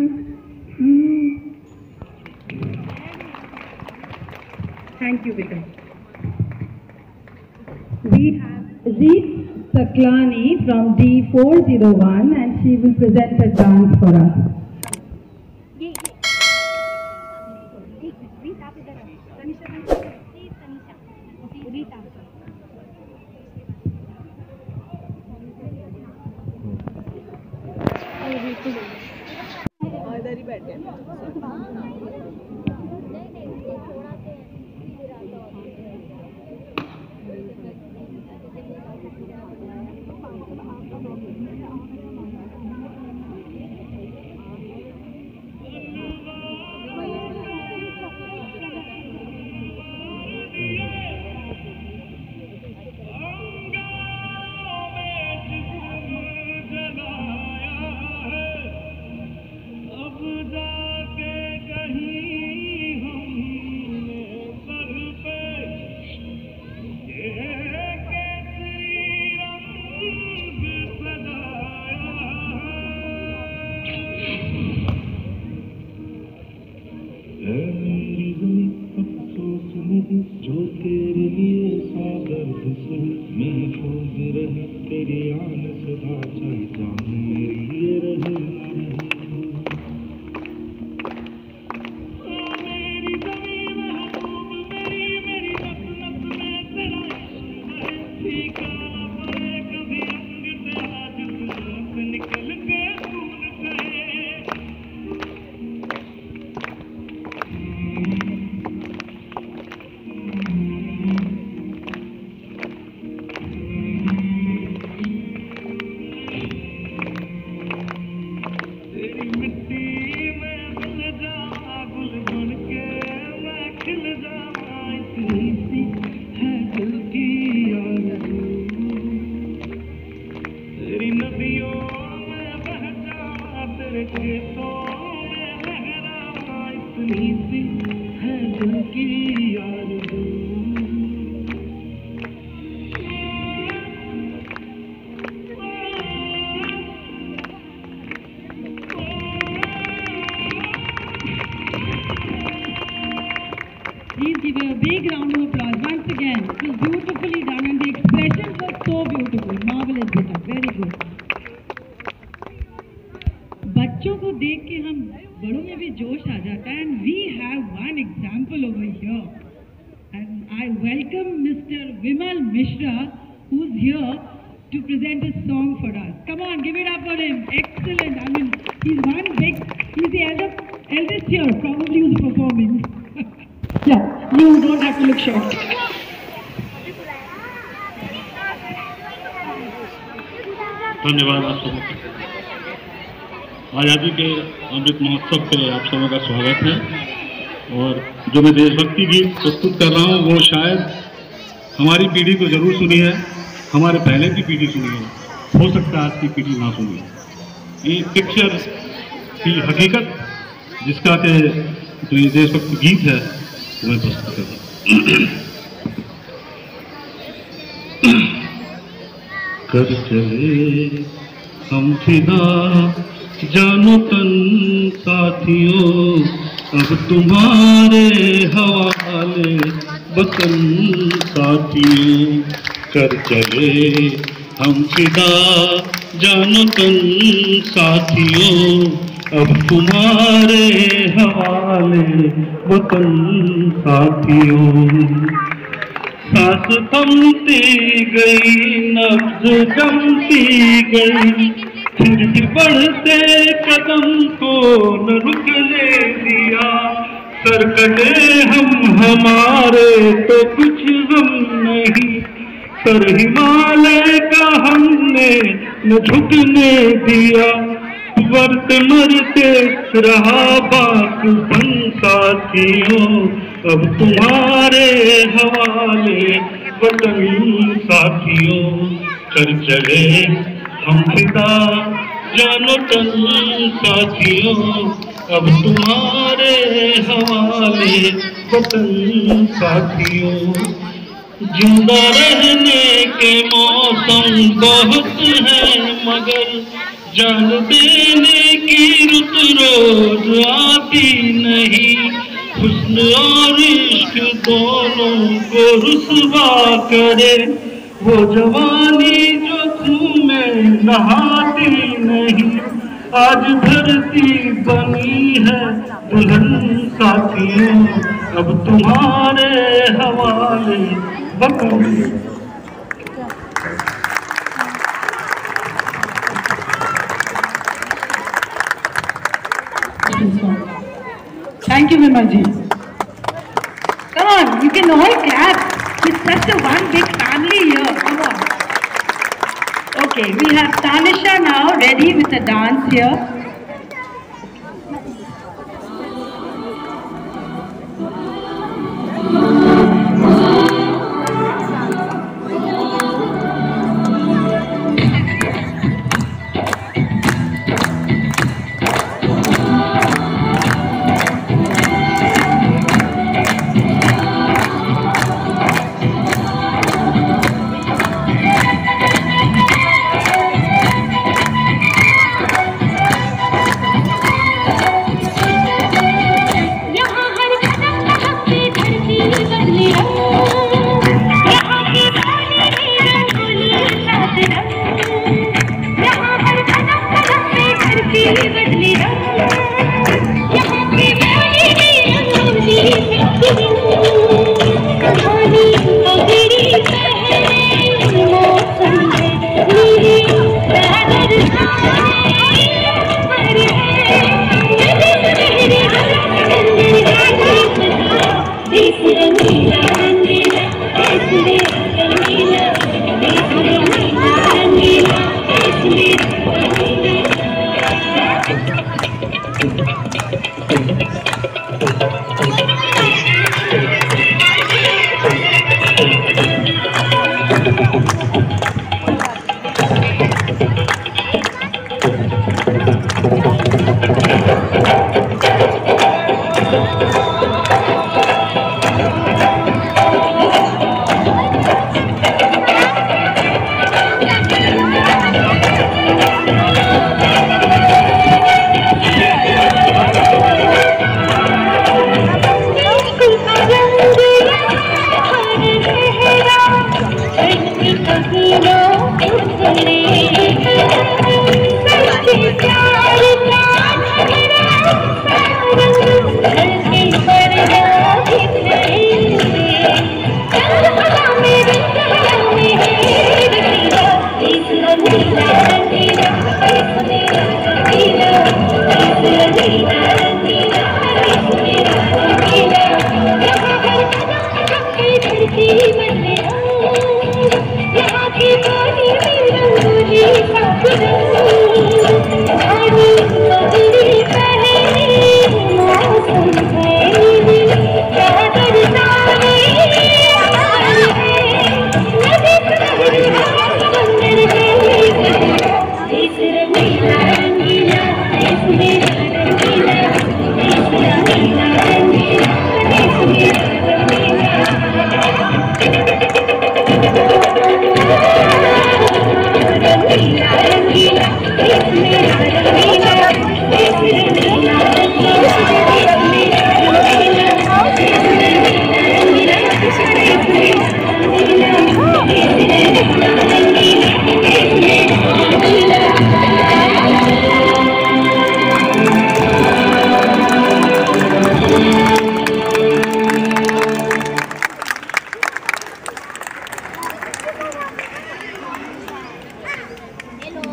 Thank you, Vikram. We have Reet Saklani from D401 and she will present a dance for us. इधर ही बैठे हैं। जो तेरे लिए सागर से महफूज रहे तेरी आन सदा चलता मेरी ये रहे Please give a big round of applause once again. It was beautifully done and the expressions were so beautiful. Marvelous, beta. Very good. बच्चों को देख के हम बड़ों में भी जोश आ जाता है and we have one example over here. And I welcome Mr. Vimal Mishra who's here to present a song for us. Come on, give it up for him. Excellent. I mean, he's the eldest here, probably who's performing. Yeah, you don't have to look shocked. धन्यवाद आप सबों का। आज़ादी के अमृत महोत्सव पे आप सबों का स्वागत है और जो मैं देशभक्ति गीत प्रस्तुत कर रहा हूँ वो शायद हमारी पीढ़ी को जरूर सुनी है, हमारे पहले की पीढ़ी सुनी है, हो सकता है आज की पीढ़ी ना सुनी। ये पिक्चर की हकीकत जिसका के जो ये देशभक्ति गीत है वो मैं प्रस्तुत कर रहा हूँ। कर चले हम फिदा जानो तन साथियों, अब तुम्हारे हवाले वतन साथियों। कर चले हम फिदा जानो तन साथियों, अब तुम्हारे हवाले वतन साथियों। सांस थमती गई नब्ज जमती गई, फिर भी बढ़ते कदम को न रुकने दिया। सर कटे हम हमारे तो कुछ गम नहीं, सर हिमालय का हमने न झुकने दिया। वर्त मरते रहा बाक़ुबन साथियों, अब तुम्हारे हवाले वतन साथियों। कर चले हम फिदा जानो तन साथियों, अब तुम्हारे हवाले वतन साथियों। जिंदा रहने के मौसम बहुत हैं मगर जान देने की रुत रोज आती नहीं। हुस्न और इश्क दोनों को रुसवा करे, वो जवानी जो खून में नहाती नहीं, आज धरती बनी है दुल्हन साथियों, अब तुम्हारे हवाले बकरी। Thank you, Vimalji. Come on, you can all clap. It's such a one big family here. Come on. Okay, we have Tanisha now ready with a dance here.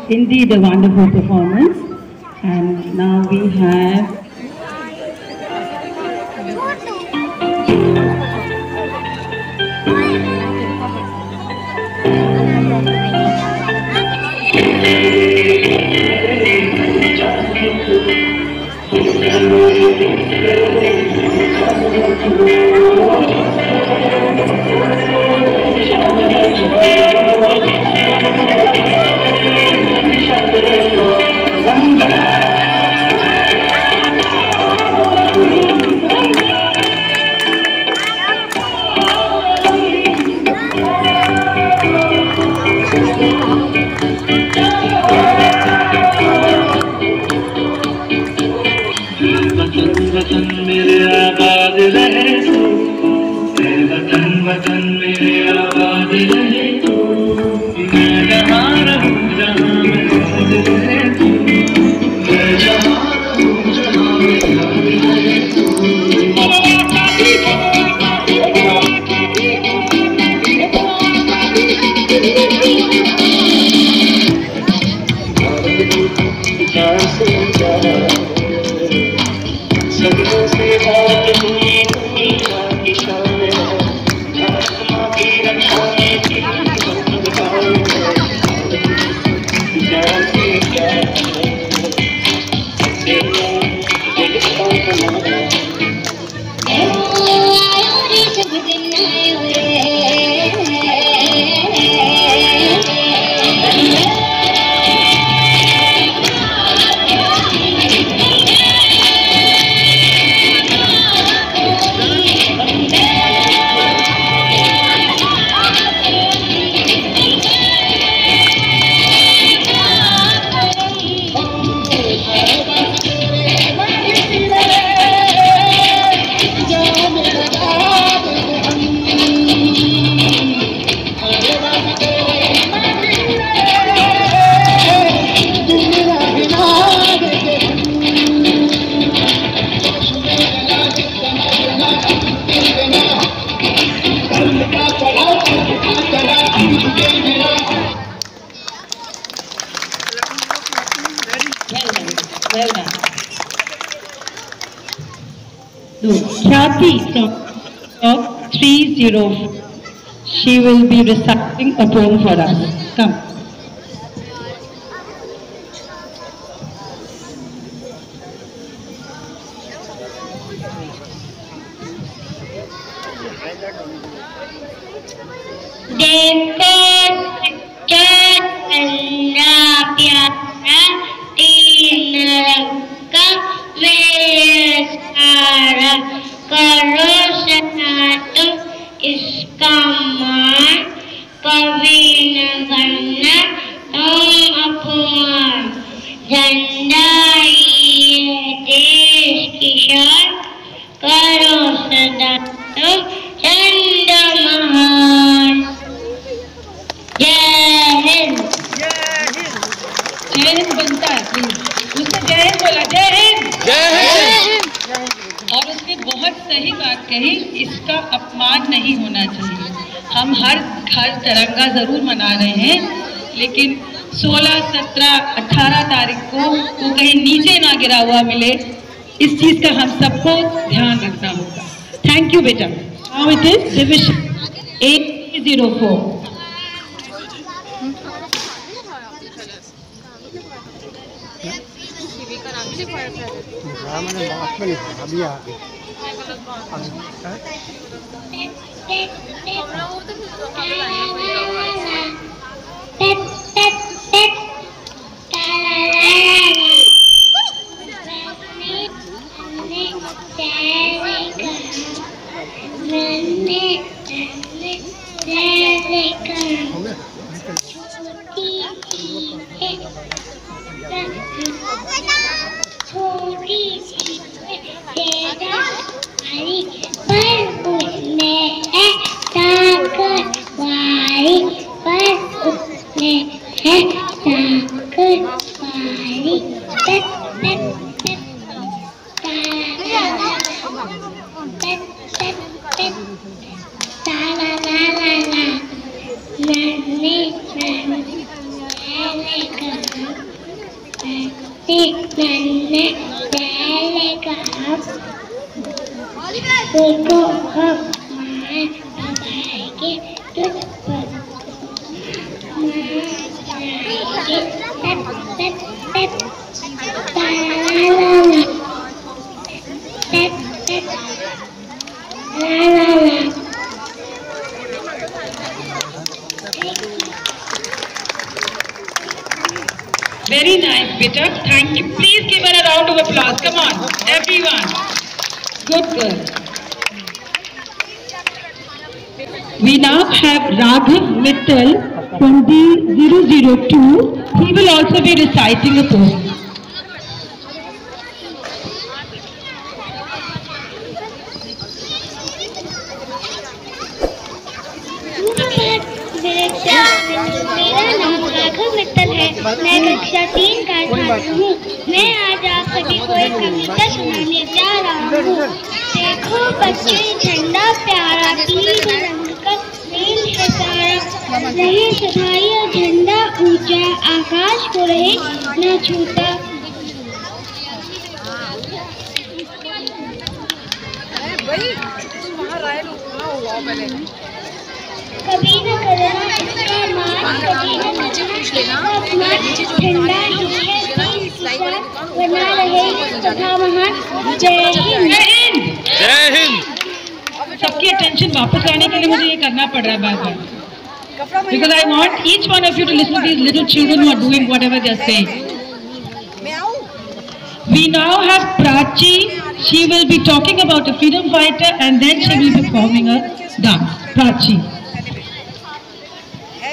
Indeed, a wonderful performance. And now we have वतन मेरे आबाद रहे, Khyati from 30. She will be reciting a poem for us. Come. देखो अल्लाह प्यारा तीन रंग का सारा करो सना तुम इसका मान कभी न करना तुम अपमान झंडा ये देश की शान करो सदा तुम चंद महान। जय हिंद। जय हिंद बनता है, उसने जय हिंद बोला, जय हिंद, जय हिंद। और उसने बहुत सही बात कही, इसका अपमान नहीं होना चाहिए। हम हर तिरंगा जरूर मना रहे हैं, लेकिन 16, 17, 18 तारीख को वो कहीं नीचे ना गिरा हुआ मिले, इस चीज का हम सबको ध्यान रखना होगा। थैंक यू बेटा। Now it is division 804। छोटी सी तेरा भारी पर उसमें है ताकत वाली, पर उसमें है ताकत वाली। देखो हम के तुझ पर Very nice, beta. Thank you. Please give her a round of applause. Come on, everyone. Good girl. We now have Raghav Mittal from D002. He will also be reciting a poem. मेरा नाम राघव मित्तल है। मैं कक्षा 3 का छात्र हूँ। मैं आज आप सभी को एक कविता सुनाने जा रहा हूँ। देखो बच्चे झंडा प्यारा, तीन रंग का नील है सारा, रहे सफाई और झंडा ऊंचा, आकाश को रहे न छूता। कभी न करना इसका मान, कभी न ठंडा बना रहे तथा महान। जय हिंद। जय हिंद। सबकी अटेंशन वापस लाने के लिए मुझे ये करना पड़ रहा है बार बार, because I want each one of you to listen to these little children who are doing whatever they are saying. We now have Prachi. She will be talking about a freedom fighter and then she will be performing a dance. Prachi.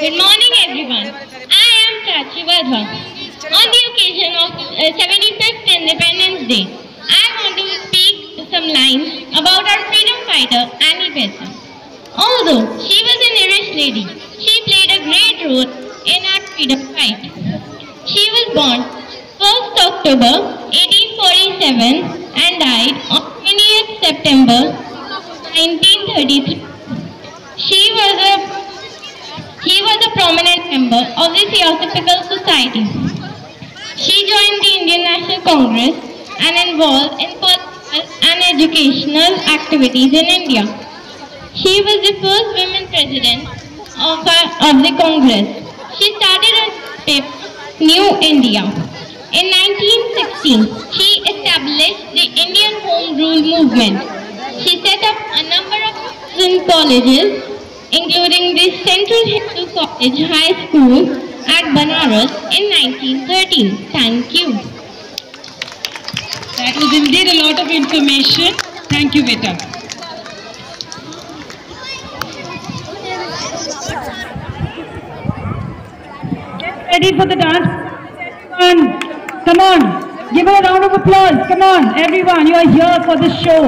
Good morning, everyone. I am Prachi Vadhwa. On the occasion of 75th Independence Day, I want to speak some lines about our freedom fighter Annie Besant. Although she was an Irish lady, she played a great role in our freedom fight. She was born 1st October 1847 and died on 20th September 1933. She was a prominent member of the Theosophical Society. She joined the Indian National Congress and involved in political and educational activities in India. She was the first woman president of the Congress. She started a paper, New India. In 1916, she established the Indian Home Rule movement. She set up a number of colleges, including the Central Hindu College High School at Banaras in 1913. Thank you. That was indeed a lot of information. Thank you, Beta. Get ready for the dance. Come on, give her a round of applause. Come on, everyone, you are here for the show.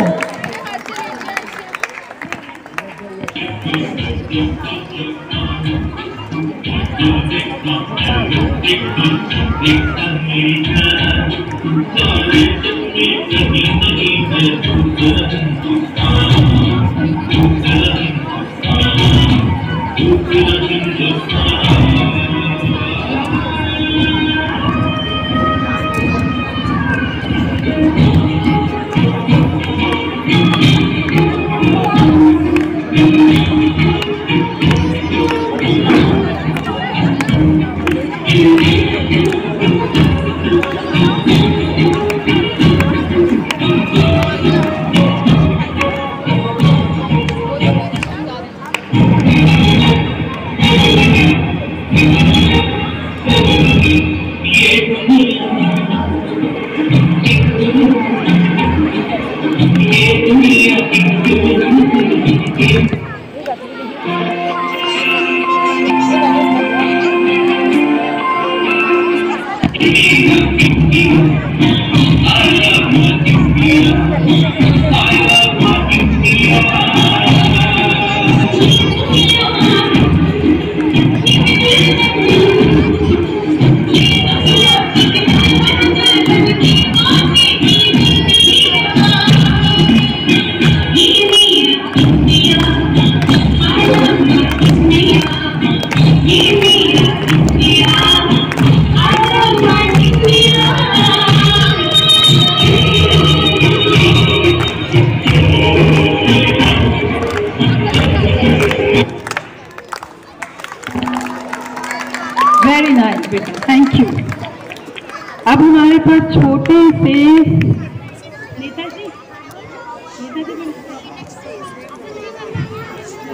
Very nice, बेटा, thank you. अब हमारे पास छोटे से नेताजी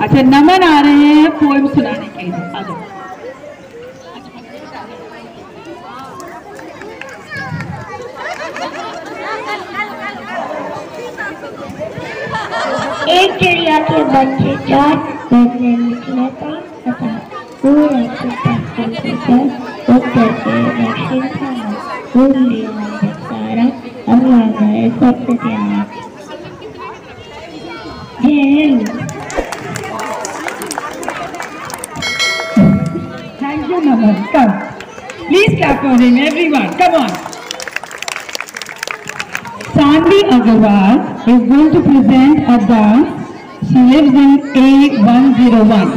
अच्छा नमन आ रहे हैं poem सुनाने के लिए। आ जाओ। एक चिड़िया के बच्चे चार बैठने निकले तथा पूरे उत्तर से दक्षिण था भूल लिया सारा अब आ गए सबसे प्यार। Thank you, Naman. Come. Please clap for him, everyone. Come on. Sanvi Agarwal is going to present a dance. She lives in A101.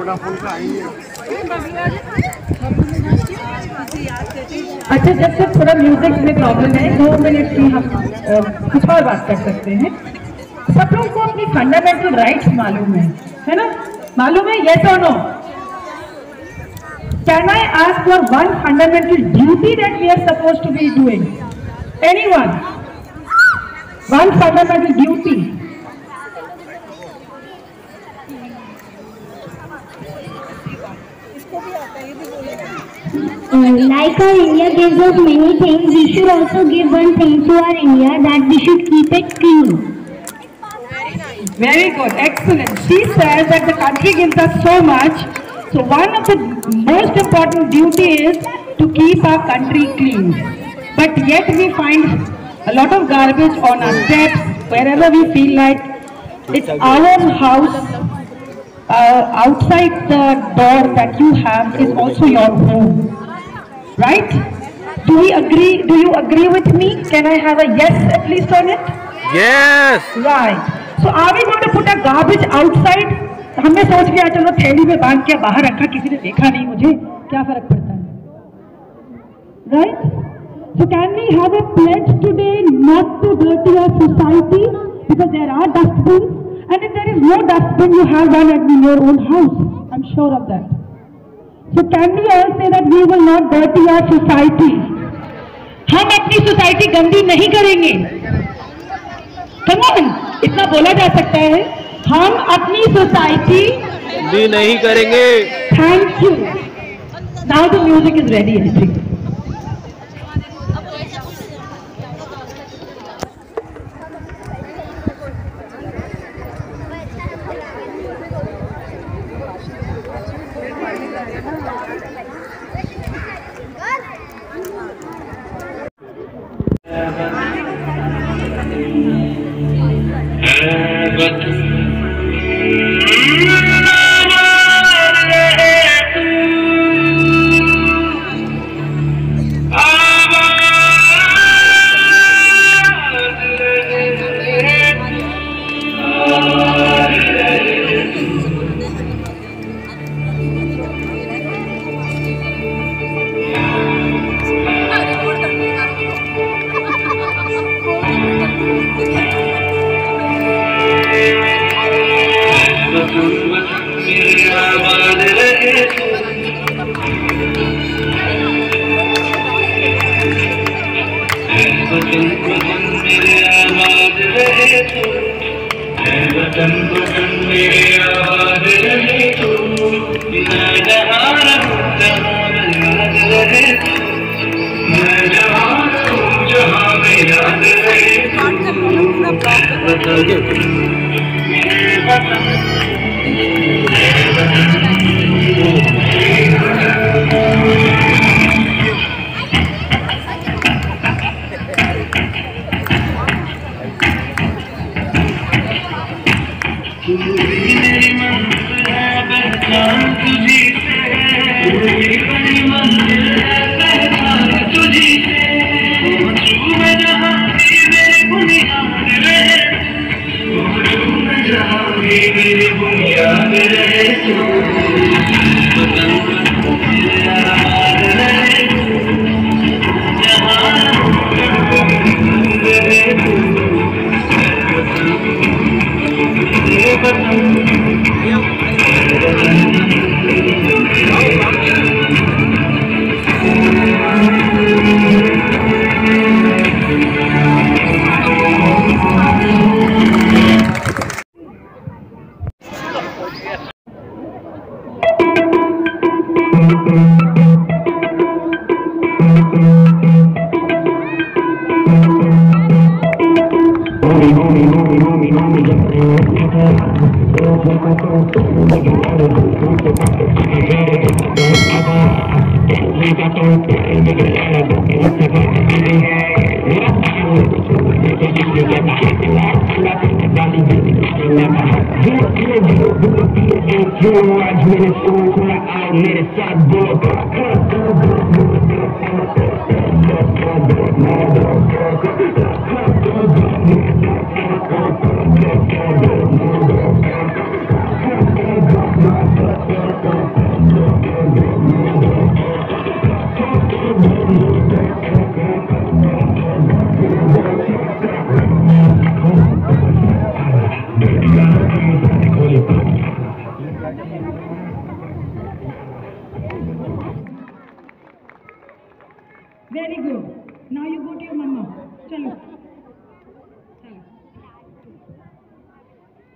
Vodafone का आई है। अच्छा, जब तक थोड़ा म्यूजिक में प्रॉब्लम है 2 मिनट की हम कुछ और बात कर सकते हैं। सब लोग को अपनी फंडामेंटल राइट्स मालूम है ना? मालूम है? यस और no? Can I ask for one fundamental duty that we are supposed to be doing? Anyone? One fundamental duty? Like our India gives us many things, we should also give one thing to our India, that we should keep it clean. Very good, excellent. She says that the country gives us so much, so one of the most important duty is to keep our country clean. But yet we find a lot of garbage on our steps, wherever we feel like. It's our house. Outside the door that you have is also your home, right? Do we agree? Do you agree with me? Can I have a yes at least on it? Yes. Right. So are we going to put a garbage outside? हमने सोच लिया चलो थैली में बांध के बाहर रखा, किसी ने देखा नहीं, मुझे क्या फर्क पड़ता है, right? So can we have a pledge today not to dirty our society, because there are dustbins. And if there is no dustbin, you have one in your own house. I'm sure of that. So can we all say that we will not dirty our society? हम अपनी society गंदी नहीं करेंगे. Come on, इतना बोला जा सकता है. हम अपनी सोसाइटी गंदी नहीं करेंगे. Thank you. Now the music is ready, I think.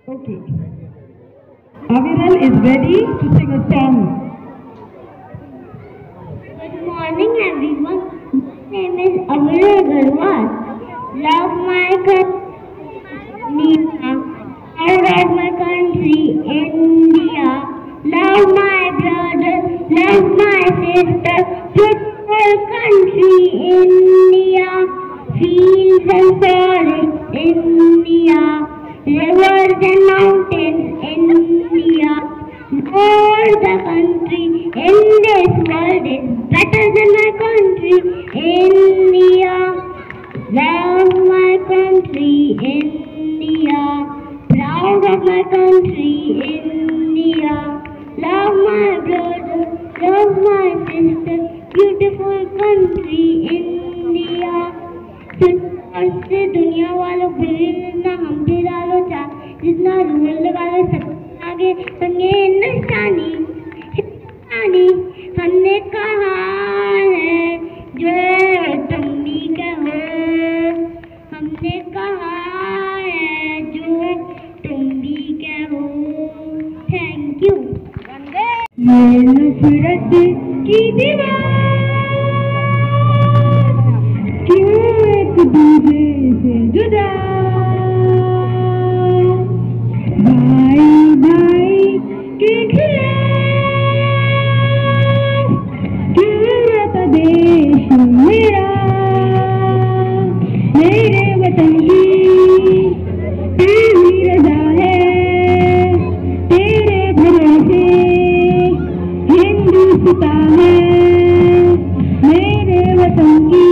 Okay. Aviral is ready to sing a song. Good morning, everyone. My name is Aviral Agarwal. Love my country, I love my country, India. Love my brother, love my sister, beautiful country, India. Fields and forests, India. Rivers and mountains, India. All the country in this world is better than my country, India. Love my country, India. Proud of my country, India. Love my brother, love my sister, beautiful country, India. से दुनिया वालों जितना हम भी डालो चाह जितना rule वाले सब आगे संगे हिंदुस्तानी हिंदुस्तानी हमने कहा है जो तुम भी कहो हमने कहा है जो तुम भी कहो थैंक यू ये नफरत की दीवार क्यों एक दूसरे से जुदा भाई भाई के खिलाफ क्यों रहता देश मेरा मेरे वतन की तेरी रजा है तेरे भरोसे हिंदुस्तान है मेरे वतन की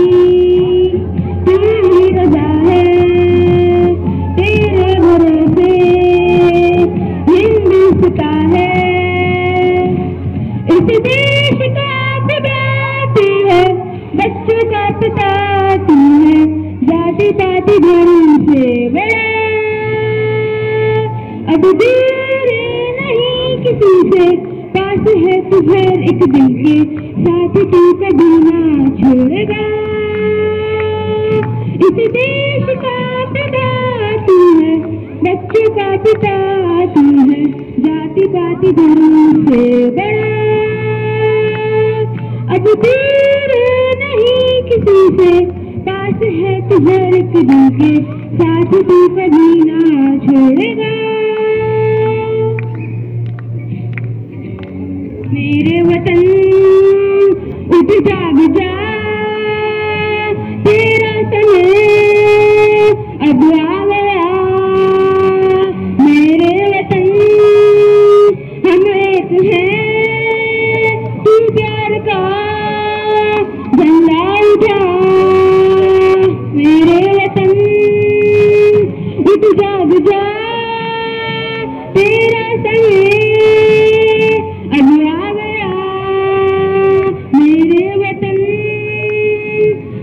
तेरी रजा है तेरे भरोसे हिंदुस्तान है इस देश का पिता तू है बच्चों का पिता तू है जाति पाति धर्म से बड़ा अब दूर नहीं किसी से पास है तू हर एक दिल के साथ तू कभी ना छोड़ेगा इस देश का पिता तू है बच्चों का पिता तू है जाति पाति धर्म से बड़ा अब दूर नहीं किसी से पास है तू हर एक दिल के साथ तू कभी ना छोड़ेगा मेरे वतन उठ जाग जा तेरा समय अब आ गया मेरे वतन हम एक हैं तू प्यार का झंडा उठा मेरे वतन उठ जाग जा तेरा समय अब आ गया मेरे वतन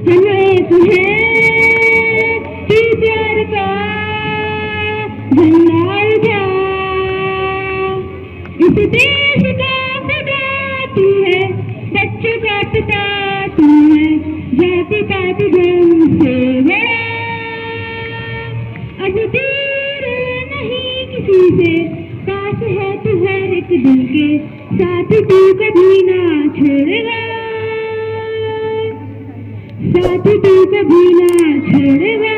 हम एक हैं तू प्यार का झंडा उठा इस देश का पिता तू है बच्चों का पिता तू है जाति पाति धर्म से बड़ा अब दूर नहीं किसी से पास है तू हर एक दिल के साथ तू कभी ना छोड़ेगा साथ तू कभी ना छोड़ेगा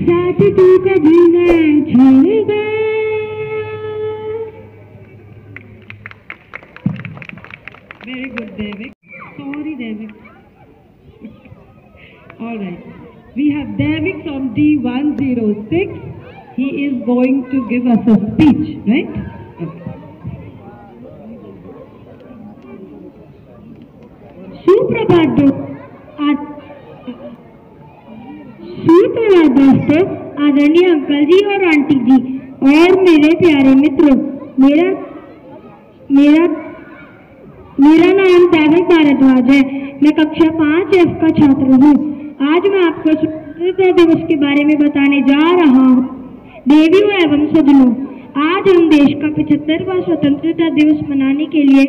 साथ तू कभी ना छोड़ेगा Very good, Devik. Sorry, Devik. All right. We have Devik from D106. He is going to give us a speech, right? सुप्रभात दोस्तों, आदरणीय अंकल जी और आंटी जी और मेरे प्यारे मित्रों, मेरा नाम देविक भारद्वाज है। मैं कक्षा 5F का छात्र हूँ। आज मैं आपको स्वतंत्रता दिवस के बारे में बताने जा रहा हूँ। देवियों एवं सज्जनों, आज हम देश का 75वां स्वतंत्रता दिवस मनाने के लिए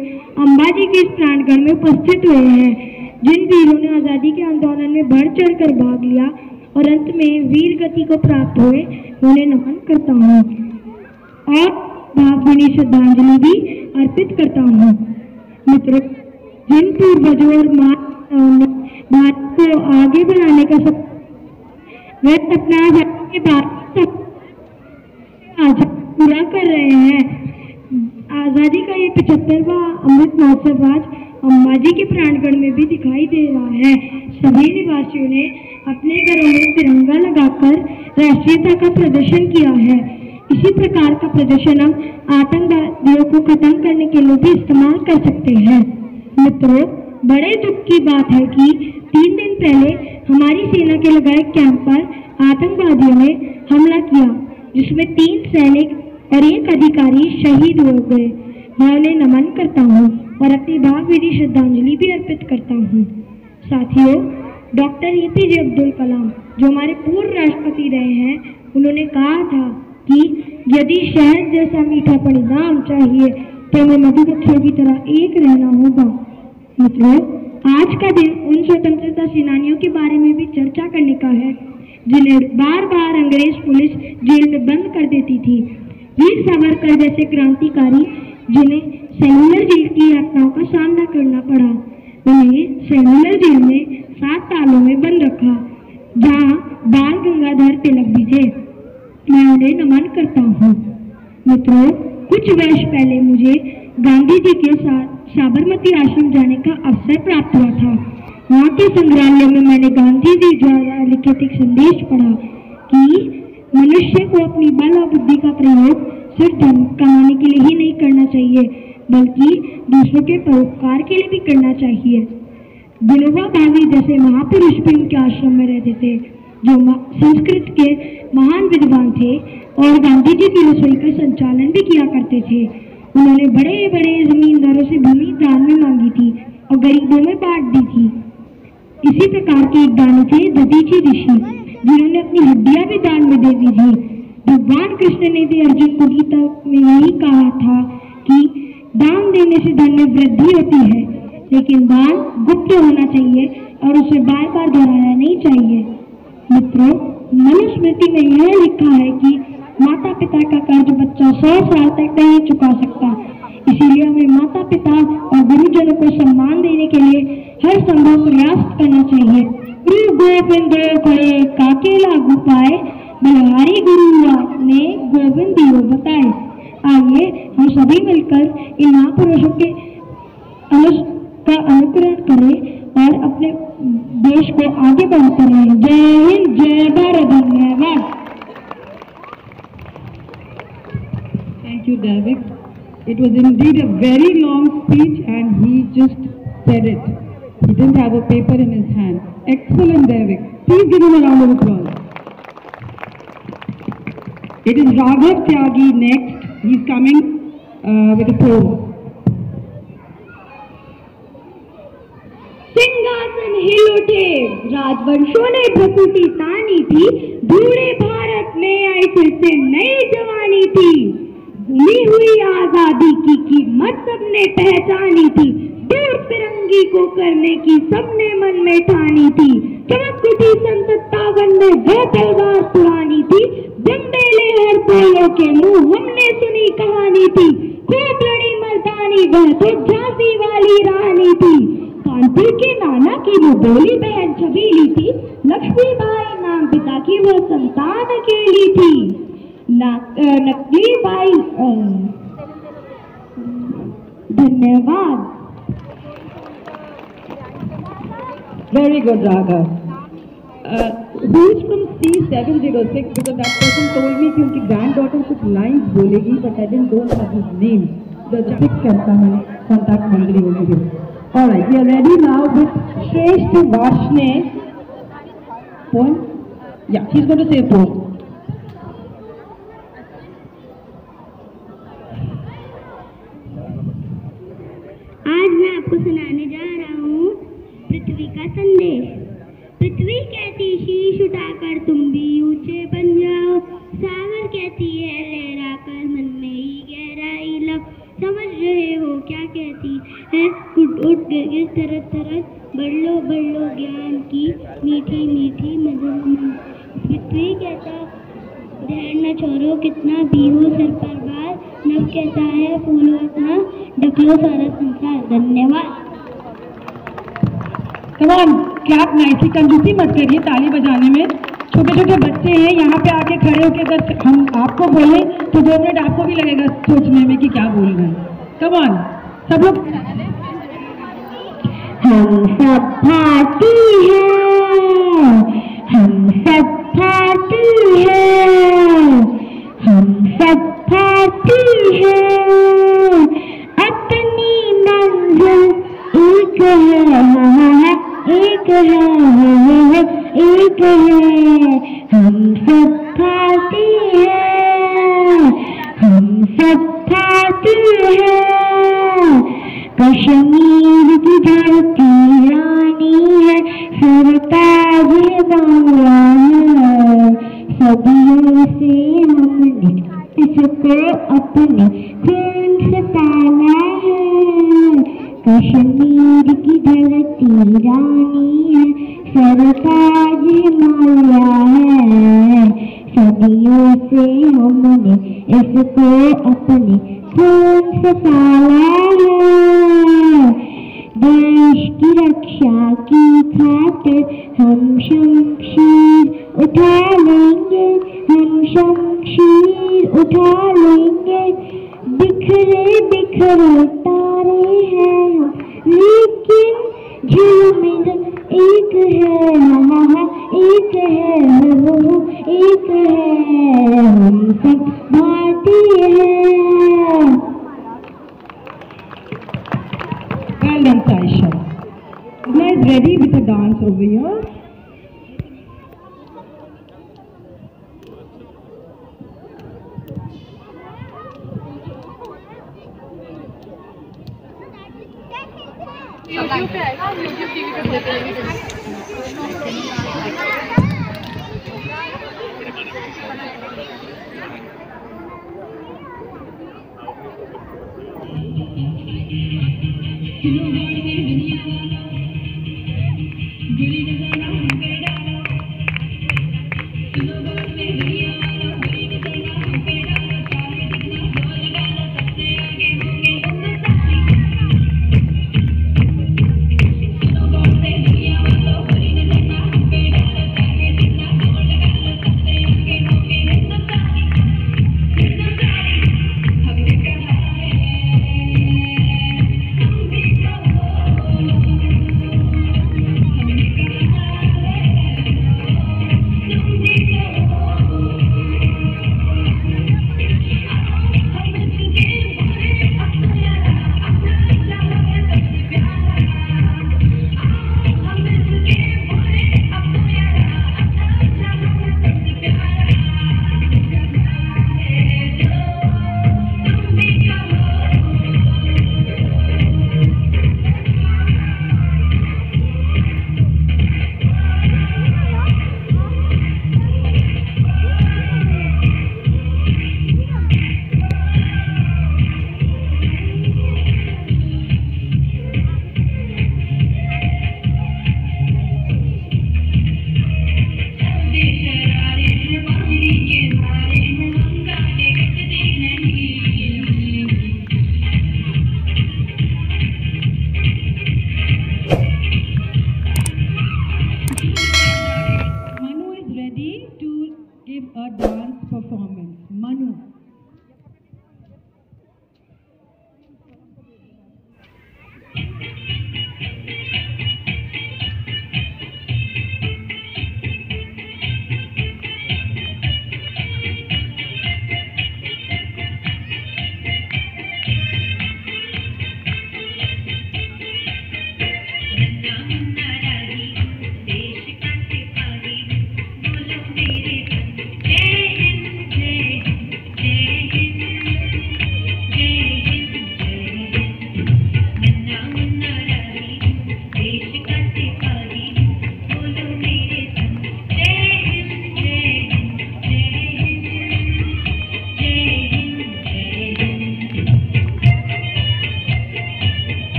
अंबाजी के इस प्रांगण में उपस्थित हुए हैं। जिन वीरों ने आज़ादी के आंदोलन में बढ़ चढ़ कर भाग लिया और अंत में वीर गति को प्राप्त हुए उन्हें नमन करता हूँ और भावभीनी श्रद्धांजलि भी अर्पित करता हूँ। मित्रों, जिन पूर्वजों और माताओं ने भारत को आगे बढ़ाने का वे अपना आजादी के बाद आज पूरा कर रहे हैं। आज़ादी का ये 75वां अमृत महोत्सव आज अंबाजी के प्रांगण में भी दिखाई दे रहा है। सभी निवासियों ने अपने घरों में तिरंगा लगाकर राष्ट्रीयता का प्रदर्शन किया है। इसी प्रकार का प्रदर्शन हम आतंकवादियों को खत्म करने के लिए भी इस्तेमाल कर सकते हैं। मित्रों, बड़े दुख की बात है कि 3 दिन पहले हमारी सेना के लगाए कैंप पर आतंकवादियों ने हमला किया, जिसमें 3 सैनिक और 1 अधिकारी शहीद हो गए। मैं उन्हें नमन करता हूँ और अपनी भावभीनी श्रद्धांजलि भी अर्पित करता हूँ। साथियों, डॉक्टर APJ अब्दुल कलाम, जो हमारे पूर्व राष्ट्रपति रहे हैं, उन्होंने कहा था कि यदि शहद जैसा मीठा परिणाम चाहिए तो हमें मधुमक्खियों की तरह एक रहना होगा। मित्रों, आज का दिन उन स्वतंत्रता सेनानियों के बारे में भी चर्चा करने का है जिन्हें बार बार अंग्रेज पुलिस जेल में बंद कर देती थी। वीर सावरकर जैसे क्रांतिकारी जिन्हें सेलुलर जेल की यातनाओं का सामना करना पड़ा, उन्हें सेलुलर जेल में 7 तालों में बंद रखा, जहां बाल गंगाधर तिलक भी थे। मैं उन्हें नमन करता हूँ। मित्रों, कुछ वर्ष पहले मुझे गांधी जी के साथ साबरमती आश्रम जाने का अवसर प्राप्त हुआ था। वहाँ के संग्रहालय में मैंने गांधी जी द्वारा लिखित एक संदेश पढ़ा कि मनुष्य को अपनी बल और बुद्धि का प्रयोग सिर्फ धन कमाने के लिए ही नहीं करना चाहिए, बल्कि दूसरों के परोपकार के लिए भी करना चाहिए। विनोबा भावे जैसे महापुरुष भी उनके आश्रम में रहते थे, जो संस्कृत के महान विद्वान थे और गांधी जी की रसोई का संचालन भी किया करते थे। उन्होंने बड़े बड़े जमींदारों से भूमि दान में मांगी थी और गरीबों में बांट दी थी। इसी प्रकार के एक दानी थे दधीची ऋषि, जिन्होंने अपनी हड्डियां भी दान में दे दी थी। भगवान कृष्ण ने भी अर्जुन को गीता में यही कहा था कि दान देने से धन में वृद्धि होती है, लेकिन दान गुप्त होना चाहिए और उसे बार बार दोहराना नहीं चाहिए। मित्रों, मनुस्मृति में यह लिखा है कि माता पिता का कर्ज बच्चा 100 साल तक नहीं चुका सकता। इसीलिए हमें माता पिता और गुरुजनों को सम्मान देने के लिए हर संभव प्रयास करना चाहिए। गुरु गोविंद करे काके लागू पाए, बलहारी गुरु ने गोविंद दियो बताए। आइए हम सभी मिलकर इन महापुरुषों के अनुकरण करें और अपने देश को आगे बढ़ाते रहें। जय हिंद, जय भारत, धन्यवाद। Thank you, David. It was indeed a very long speech and he just said it. He didn't have a paper in his hand. Excellent, David. Please give him a round of applause. It is Raghav Tyagi next. He's coming with a poem. सिंहासन हिल उठे, राजवंशों ने भकुटी तानी थी, बूढ़े भारत में आई फिर से नई जवानी थी। गुमी हुई आजादी की कीमत सबने पहचानी थी, दूर फिरंगी को करने की सबने मन में ठानी थी। चमक उठी सन 57 में वह तलवार पुरानी थी, जंबेले हर पोलों के मुंह हमने सुनी कहानी थी। खूब लड़ी मर्दानी वह तो झांसी वाली रानी थी, कानपुर के नाना की वो बोली बहन छबीली थी, लक्ष्मीबाई नाम पिता की वो संतान अकेली थी। नकली बाई, धन्यवाद। Very good, Raghav. Who's from C706? Because that person told me कि उनकी granddaughter कुछ lines बोलेगी, but I don't have his name. The pick करता है, contact मंडली होगी। All right, we are ready now with Shrestha Varshne. Poem? Yeah, she's going to say a poem. आज मैं आपको सुनाने जा रहा हूँ पृथ्वी का संदेश। पृथ्वी कहती शीश उठाकर तुम भी ऊंचे बन जाओ, सागर कहती है लहरा कर मन में ही गहराई लाओ। समझ रहे हो क्या कहती है, उठ उठ गिर तरह तरह बढ़ लो ज्ञान की मीठी मीठी मधुर। पृथ्वी कहता ध्यान न छोड़ो कितना भी हो सर पर बार, नभ कहता है फूलो अपना ढक लो सारा संसार। धन्यवाद। कमान क्लैप नाइसली, कंजूसी मत करिए ताली बजाने में। छोटे छोटे बच्चे हैं यहाँ पे आके खड़े होके अगर हम आपको बोले तो 2 मिनट आपको भी लगेगा सोचने में कि क्या बोल रहे हैं। कमान सब लोग। हम सब भारती हैं, हम सब भारती हैं, हम सब भारती हैं, अपनी मंजिल एक है, एक है, एक है। हम सब भारती हैं, हम सब भारती हैं, कश्मीर की धरती रानी है, सरताज बांग्ला है। सदियों से हमने इसको अपने खून से पाला है, कश्मीर की धरती रानी है, सरताज बांग्ला है। सदियों से हमने इसको अपने खून से पाला है, देश की रक्षा की खातिर हम शमशीर उठा लेंगे, हम शमशीर उठा लेंगे। बिखरे बिखरे तारे हैं लेकिन झूमर एक है, एक है, एक है। हम सब भारतीय हैं। Well done, Saisha. Now is ready with a dance over here. YouTube पे आएगा, YouTube TV पे देते हैं।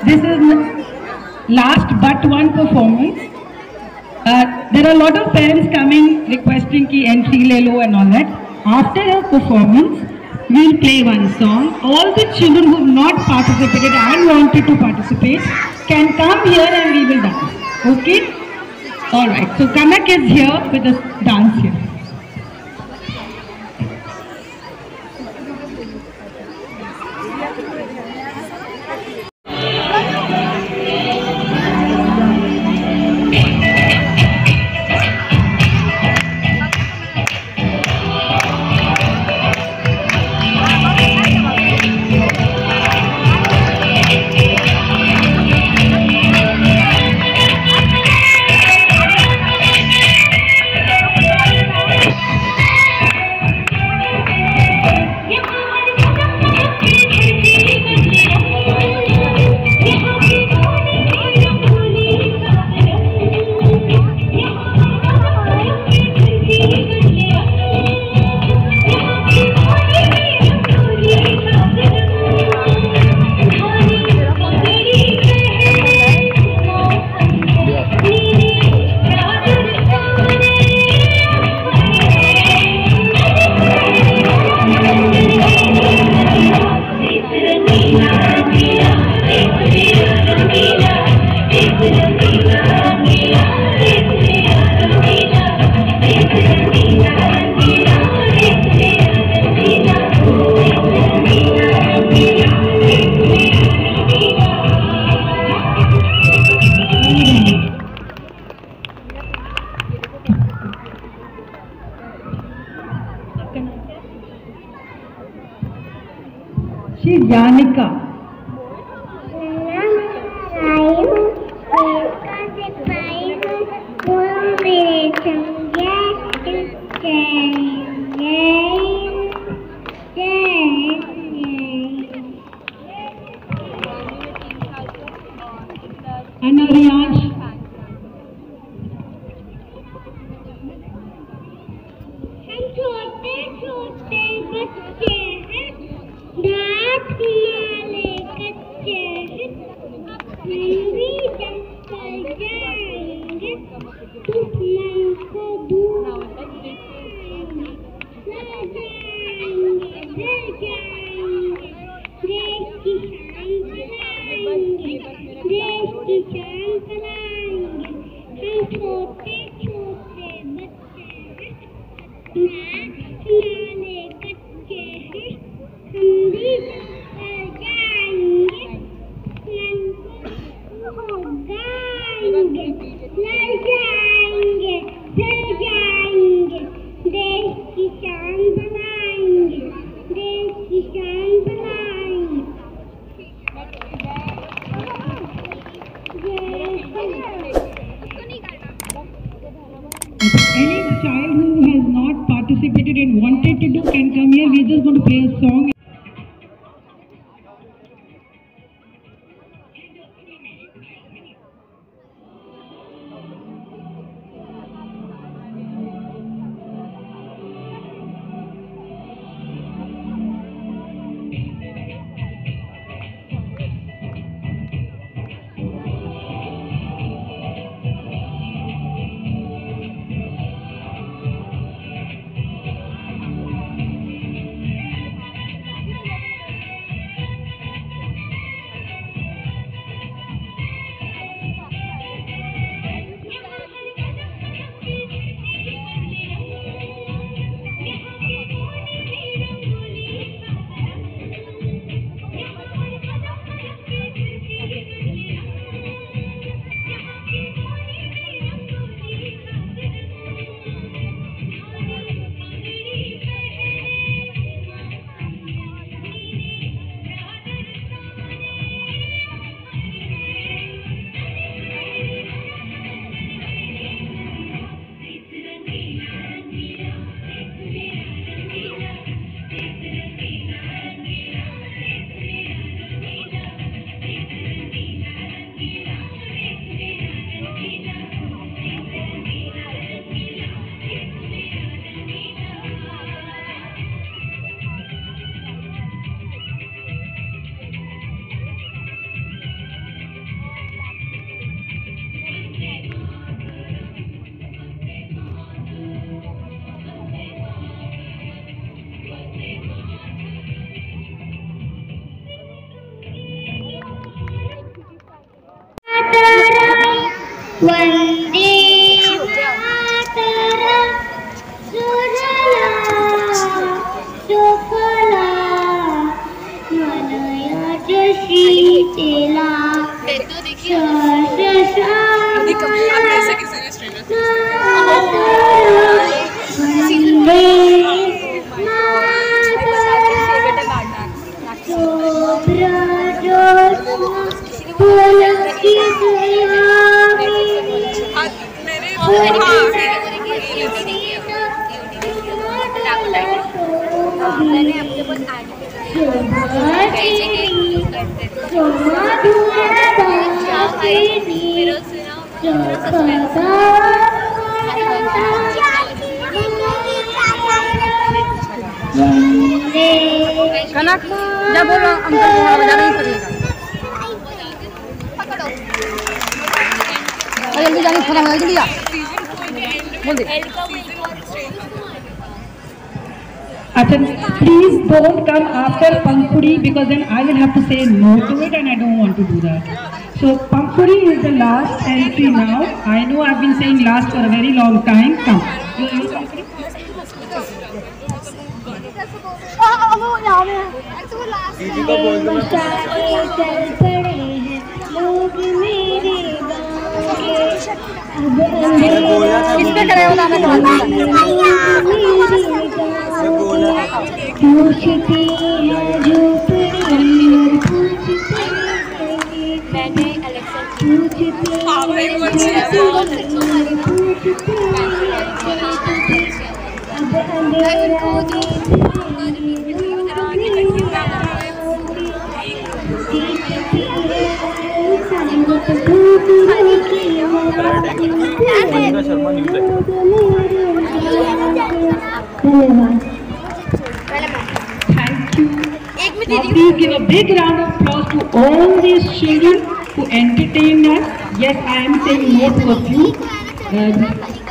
this is last but one performance. There are a lot of parents coming requesting ki entry le lo and all that. After the performance, we'll play one song. All the children who have not participated and wanted to participate can come here and we will dance. Okay? All right. So Kanak is here with us dance here. She's Yanika. And Ariyansh. हम छोटे छोटे बच्चे हैं, दांत हमारे कच्चे हैं, हम भी जब कर जाएंगे दुश्मन को दूर जाएंगे, डर जाएंगे, देश की शान बनाएंगे, देश की शान बनाएंगे। हम छोटे छोटे बच्चे हैं, हमारे कच्चे हैं, हम भी कर जाएंगे, गाएंगे, लड़ जाएंगे, डर जाएंगे, देश की शान बनाएंगे, देश की शान बनाएंगे। Any child who has not participated and wanted to do can come here. We're just going to play a song. Vande Mataram सुजला सुफला मनया शीतला कनक जब बोलो अंकल बजा नहीं पड़ेगा जल्दी जानी थोड़ा जल्दी आ बोल दे अच्छा please don't come after Pankuri because then I will have to say no to it and I don't want to do that. So Pankuri is the last entry now. I know I've been saying last for a very long time. Come. किसने करे होगा मैं पूछती है झोपड़ी मैंने Thank you. Now please give a big round of applause to all these children who entertained us. Yes, I am saying no to a few.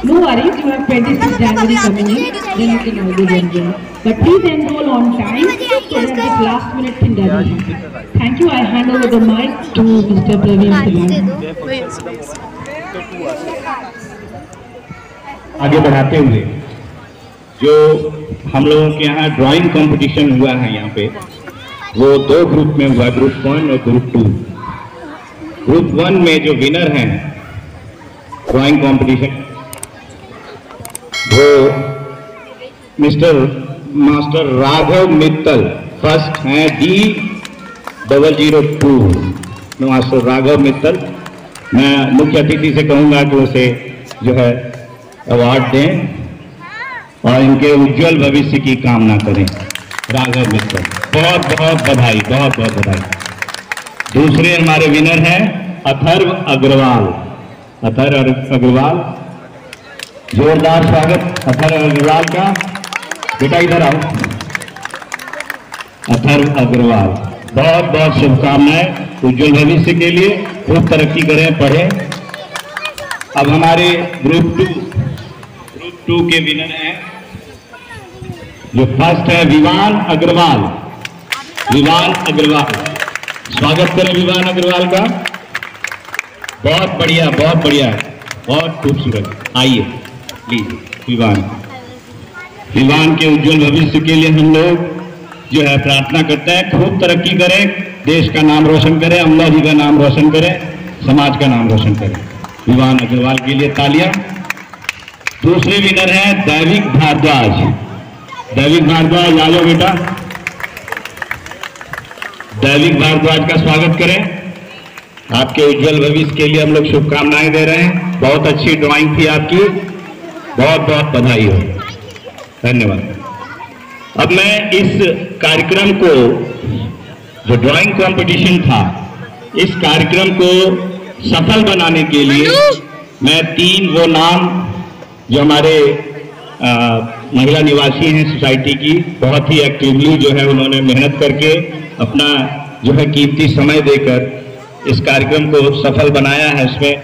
No worries, you have 26th January coming in, then you can always enroll. But please enroll on time so that this last minute thing doesn't happen. Thank you. I hand over the mic to Mr. Praveen Tilal. आगे बढ़ाते हुए जो हम लोगों के यहाँ drawing competition हुआ है यहाँ पे वो दो ग्रुप में हुआ, ग्रुप 1 और ग्रुप 2। ग्रुप 1 में जो विनर हैं ड्राइंग कंपटीशन वो मास्टर राघव मित्तल फर्स्ट हैं D002 मास्टर राघव मित्तल। मैं मुख्य अतिथि से कहूँगा कि उसे जो है अवार्ड दें और इनके उज्जवल भविष्य की कामना करें। राघव मित्तल बहुत बहुत बधाई, बहुत बहुत बधाई। दूसरे हमारे विनर हैं अथर्व अग्रवाल। अथर्व अग्रवाल, जोरदार स्वागत अथर्व अग्रवाल का। बेटा इधर आओ। अथर्व अग्रवाल बहुत बहुत शुभकामनाएं उज्जवल भविष्य के लिए, खूब तरक्की करें, पढ़ें। अब हमारे ग्रुप 2 के विनर हैं जो फर्स्ट है विवान अग्रवाल। विवान अग्रवाल, स्वागत करें विवान अग्रवाल का। बहुत बढ़िया, बहुत बढ़िया, बहुत खूबसूरत। आइए प्लीज विवान के उज्जवल भविष्य के लिए हम लोग जो है प्रार्थना करते हैं। खूब तरक्की करें, देश का नाम रोशन करें, अम्बा जी का नाम रोशन करें, समाज का नाम रोशन करें। विवान अग्रवाल के लिए तालियां। दूसरे विनर हैं दैविक भारद्वाज। दैविक भारद्वाज आ जाओ बेटा। दैविक भारद्वाज का स्वागत करें। आपके उज्जवल भविष्य के लिए हम लोग शुभकामनाएं दे रहे हैं। बहुत अच्छी ड्राइंग थी आपकी, बहुत बहुत बधाई हो। धन्यवाद। अब मैं इस कार्यक्रम को, जो ड्राइंग कंपटीशन था, इस कार्यक्रम को सफल बनाने के लिए मैं 3 वो नाम जो हमारे महिला निवासी हैं सोसाइटी की, बहुत ही एक्टिवली जो है उन्होंने मेहनत करके अपना जो है कीमती समय देकर इस कार्यक्रम को सफल बनाया है। इसमें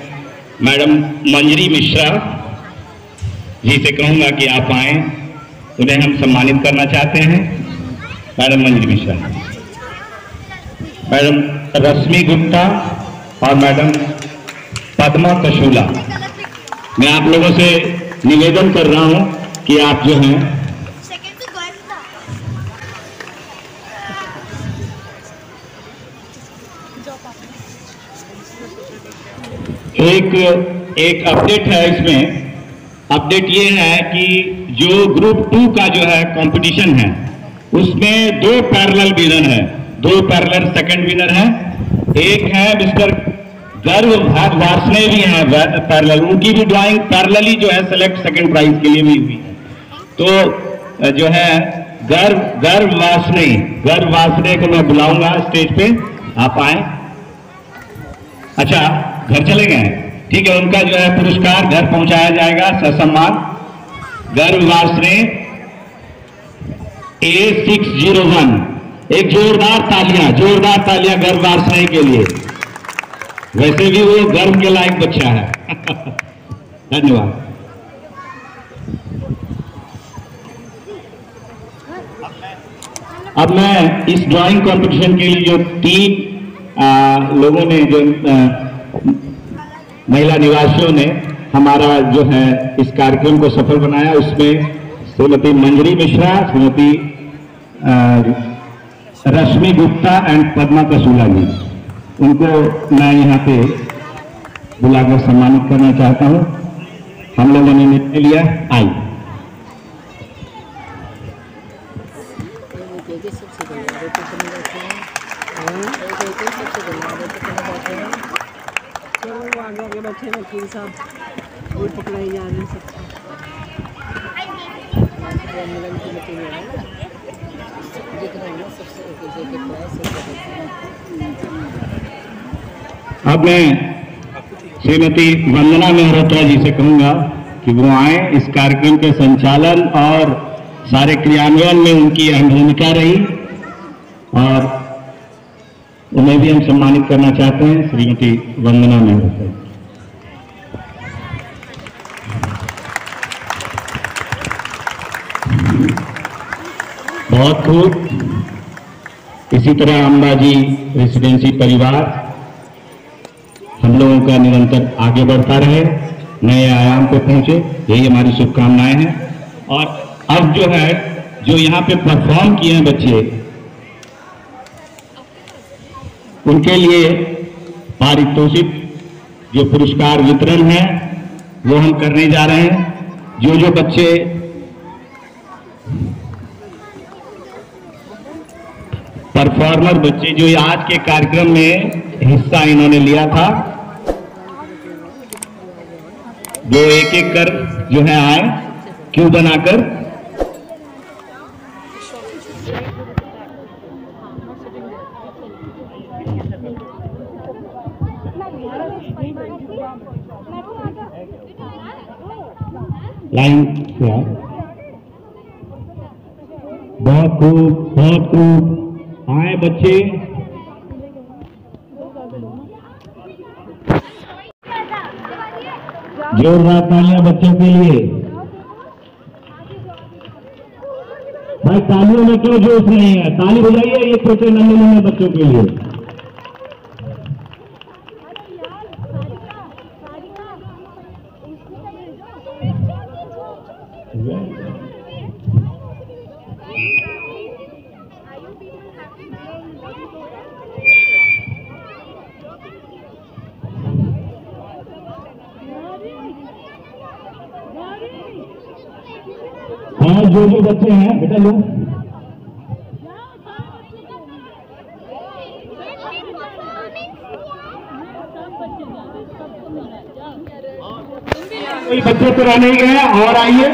मैडम मंजरी मिश्रा जी से कहूँगा कि आप आएँ, उन्हें हम सम्मानित करना चाहते हैं। मैडम मंजरी मिश्रा, मैडम रश्मि गुप्ता और मैडम पद्मा कशूला। मैं आप लोगों से निवेदन कर रहा हूं कि आप जो हैं एक अपडेट है इसमें। अपडेट ये है कि जो ग्रुप 2 का जो है कंपटीशन है उसमें 2 पैरेलल विनर है, 2 पैरेलल सेकंड विनर है। एक है मिस्टर गर्व वार्ष्णेय भी हैं पैरेलल, उनकी भी ड्राइंग पैरेलली जो है सेलेक्ट सेकंड प्राइज के लिए भी हुई है। तो जो है गर्व वार्ष्णेय को मैं बुलाऊंगा स्टेज पे, आप आए। अच्छा, घर चले गए, ठीक है। उनका जो है पुरस्कार घर पहुंचाया जाएगा ससम्मान। गर्व वार्ष्णेय A601, एक जोरदार तालियां गर्व वार्ष्णेय के लिए। वैसे भी वो गर्व के लायक बच्चा है। धन्यवाद। अब मैं इस ड्राइंग कंपटीशन के लिए जो 3 लोगों ने, जो महिला निवासियों ने हमारा जो है इस कार्यक्रम को सफल बनाया, उसमें श्रीमती मंजरी मिश्रा, श्रीमती रश्मि गुप्ता एंड पद्मा कशूला जी, उनको मैं यहाँ पे बुलाकर सम्मानित करना चाहता हूँ। हम लोगों ने निर्णय लिया, आई। पकड़ाई जा रही है अब मैं श्रीमती वंदना मेहरोत्रा जी से कहूंगा कि वो आए। इस कार्यक्रम के संचालन और सारे क्रियान्वयन में उनकी अहम भूमिका रही और उन्हें भी हम सम्मानित करना चाहते हैं। श्रीमती वंदना मेहरोत्रा। बहुत खूब। इसी तरह अंबाजी रेसिडेंसी परिवार हम लोगों का निरंतर आगे बढ़ता रहे, नए आयाम पे पहुंचे, यही हमारी शुभकामनाएं हैं। और अब जो है, जो यहाँ पे परफॉर्म किए हैं बच्चे, उनके लिए पारितोषिक जो पुरस्कार वितरण है वो हम करने जा रहे हैं। जो बच्चे परफॉर्मर बच्चे जो आज के कार्यक्रम में हिस्सा इन्होंने लिया था, जो एक कर जो है आए क्यों बनाकर। लाइन से आए। बहुत खूब आए बच्चे। जोरदार तालियां बच्चों के लिए। भाई तालियों में क्यों जोश नहीं है? ताली बजाइए ये छोटे नन्हे बच्चों के लिए। हाँ, जो बच्चे हैं बेटा लो। कोई बच्चे तो रह नहीं गए और आइए।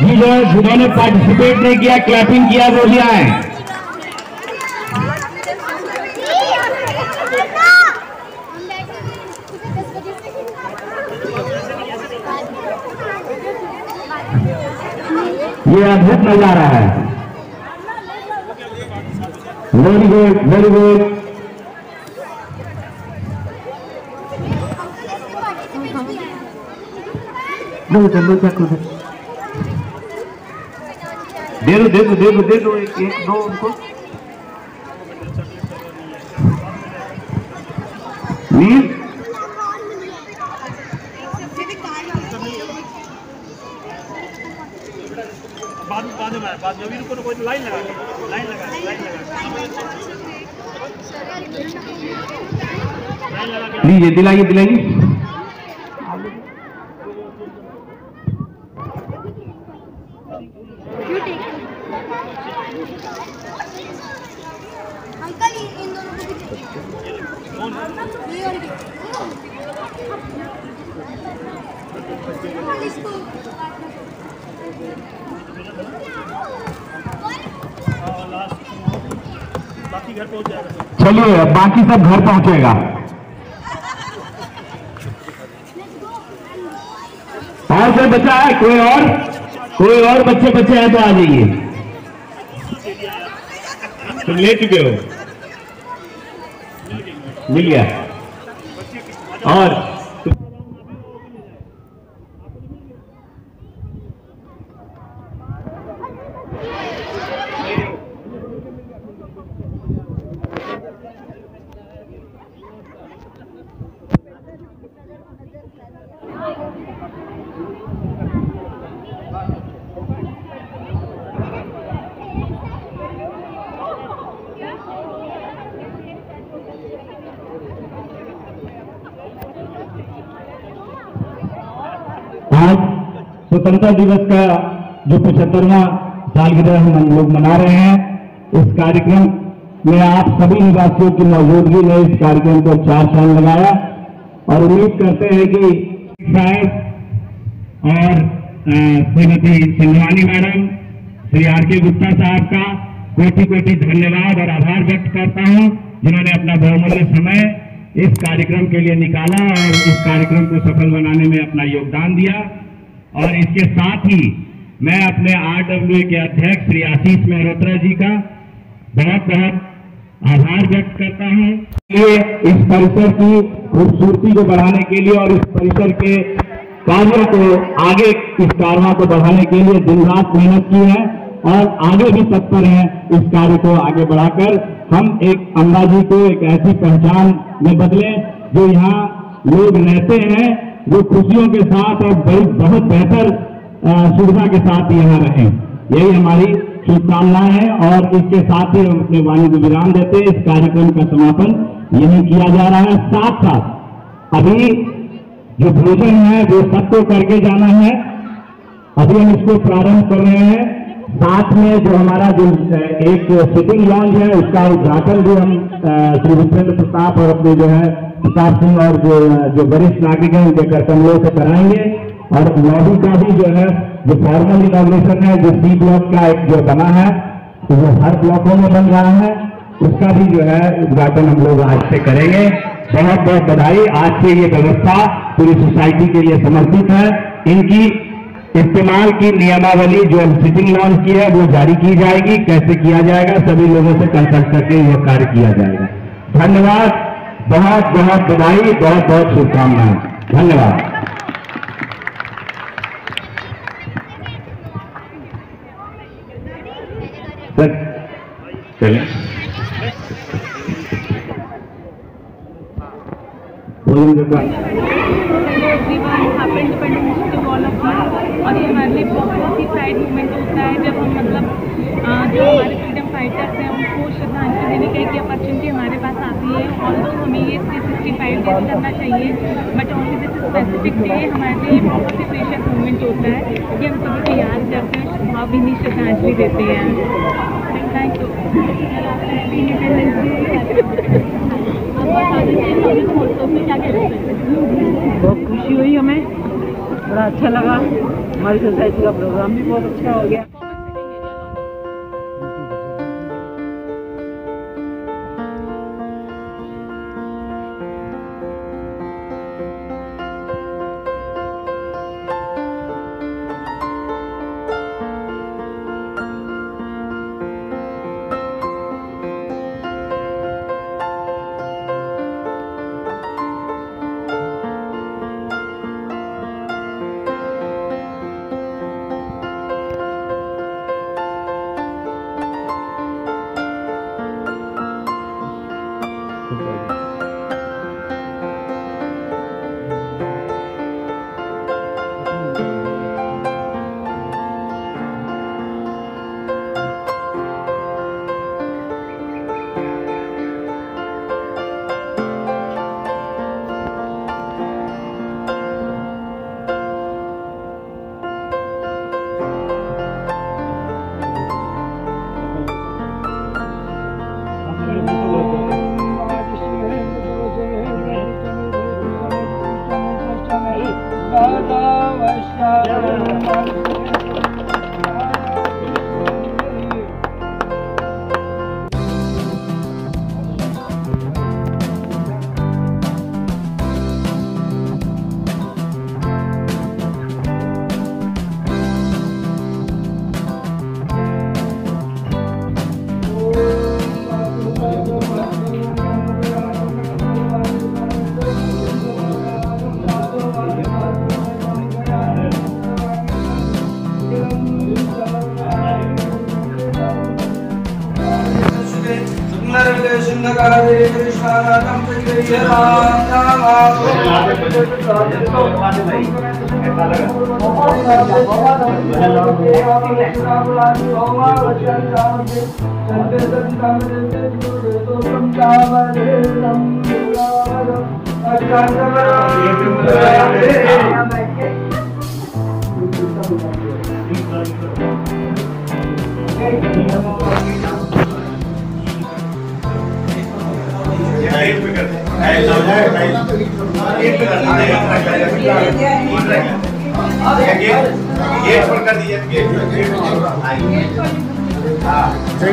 जिन्होंने पार्टिसिपेट नहीं किया, क्लैपिंग किया, वो भी आए। ये अद्भुत नजारा है। Very good, very good. दे दो एक दो उनको। मीर नवीन को कोई लाइन लगा लीजिए, दिलाइए। बाकी घर पहुंच जाएगा। चलिए, बाकी सब घर पहुंचेगा। और कोई बच्चा है? कोई और बच्चे हैं तो आ जाइए। तुम ले चुके हो? मिल गया। और आज स्वतंत्रता दिवस का जो 75वां सालगिरह हम लोग मना रहे हैं, इस कार्यक्रम में आप सभी निवासियों की मौजूदगी में इस कार्यक्रम को 4 साल लगाया और उम्मीद करते हैं कि साहब और श्रीमती सिंधवानी मैडम, श्री R.K. गुप्ता साहब का कोटि धन्यवाद और आभार व्यक्त करता हूं, जिन्होंने अपना बहुमूल्य समय इस कार्यक्रम के लिए निकाला और इस कार्यक्रम को सफल बनाने में अपना योगदान दिया। और इसके साथ ही मैं अपने RWA के अध्यक्ष श्री आशीष मेहरोत्रा जी का बहुत आभार व्यक्त करता हूं। ये इस परिसर की खूबसूरती को बढ़ाने के लिए और इस परिसर के कार्यों को आगे, इस कारवां को बढ़ाने के लिए दिन रात मेहनत की है और आगे भी तत्पर हैं इस कार्य को आगे बढ़ाकर हम एक अंबाजी को एक ऐसी पहचान में बदले जो यहाँ लोग रहते हैं, जो खुशियों के साथ और बहुत बेहतर सुविधा के साथ यहाँ रहें। यही हमारी शुभकामनाएं हैं और इसके साथ ही हम अपने वाणी को विराम देते हैं। इस कार्यक्रम का समापन यही किया जा रहा है। साथ साथ अभी जो भोजन है वो सबको करके जाना है। अभी हम इसको प्रारंभ कर रहे हैं। साथ में जो हमारा जो एक सिटिंग लॉन्ज है उसका उद्घाटन भी हम श्री विजेंद्र प्रताप और अपने जो है प्रताप सिंह और जो वरिष्ठ नागरिक हैं उनके करकमलों से कराएंगे। और लॉबी का भी जो है जो फॉर्मल इनॉग्रेशन है, जो C ब्लॉक का एक जो बना है तो वो हर ब्लॉकों में बन रहा है, उसका भी जो है उद्घाटन हम लोग आज से करेंगे। बहुत बहुत बधाई। आज से ये व्यवस्था पूरी सोसाइटी के लिए समर्पित है। इनकी इस्तेमाल की नियमावली जो सिटिंग लॉन्च की है वो जारी की जाएगी। कैसे किया जाएगा सभी लोगों से कंसल्ट करके यह कार्य किया जाएगा। धन्यवाद, बहुत बहुत बधाई, बहुत बहुत शुभकामनाएं। धन्यवाद। चलें और ये हमारे लिए बहुत ही प्राइड मूवमेंट होता है जब हम मतलब जो हमारे फ्रीडम फाइटर्स हैं उनको श्रद्धांजलि देने की एक अपॉर्चुनिटी हमारे पास आती है। और तो हमें ये 365 डेज करना चाहिए, but only this specific day हमारे लिए बहुत ही प्रेशियस मूवमेंट होता है कि हम सभी को याद करते हैं, भावभीनी श्रद्धांजलि देते हैं। Thank you. बहुत खुशी हुई हमें, बड़ा अच्छा लगा। हमारी सोसाइटी का प्रोग्राम भी बहुत अच्छा हो गया।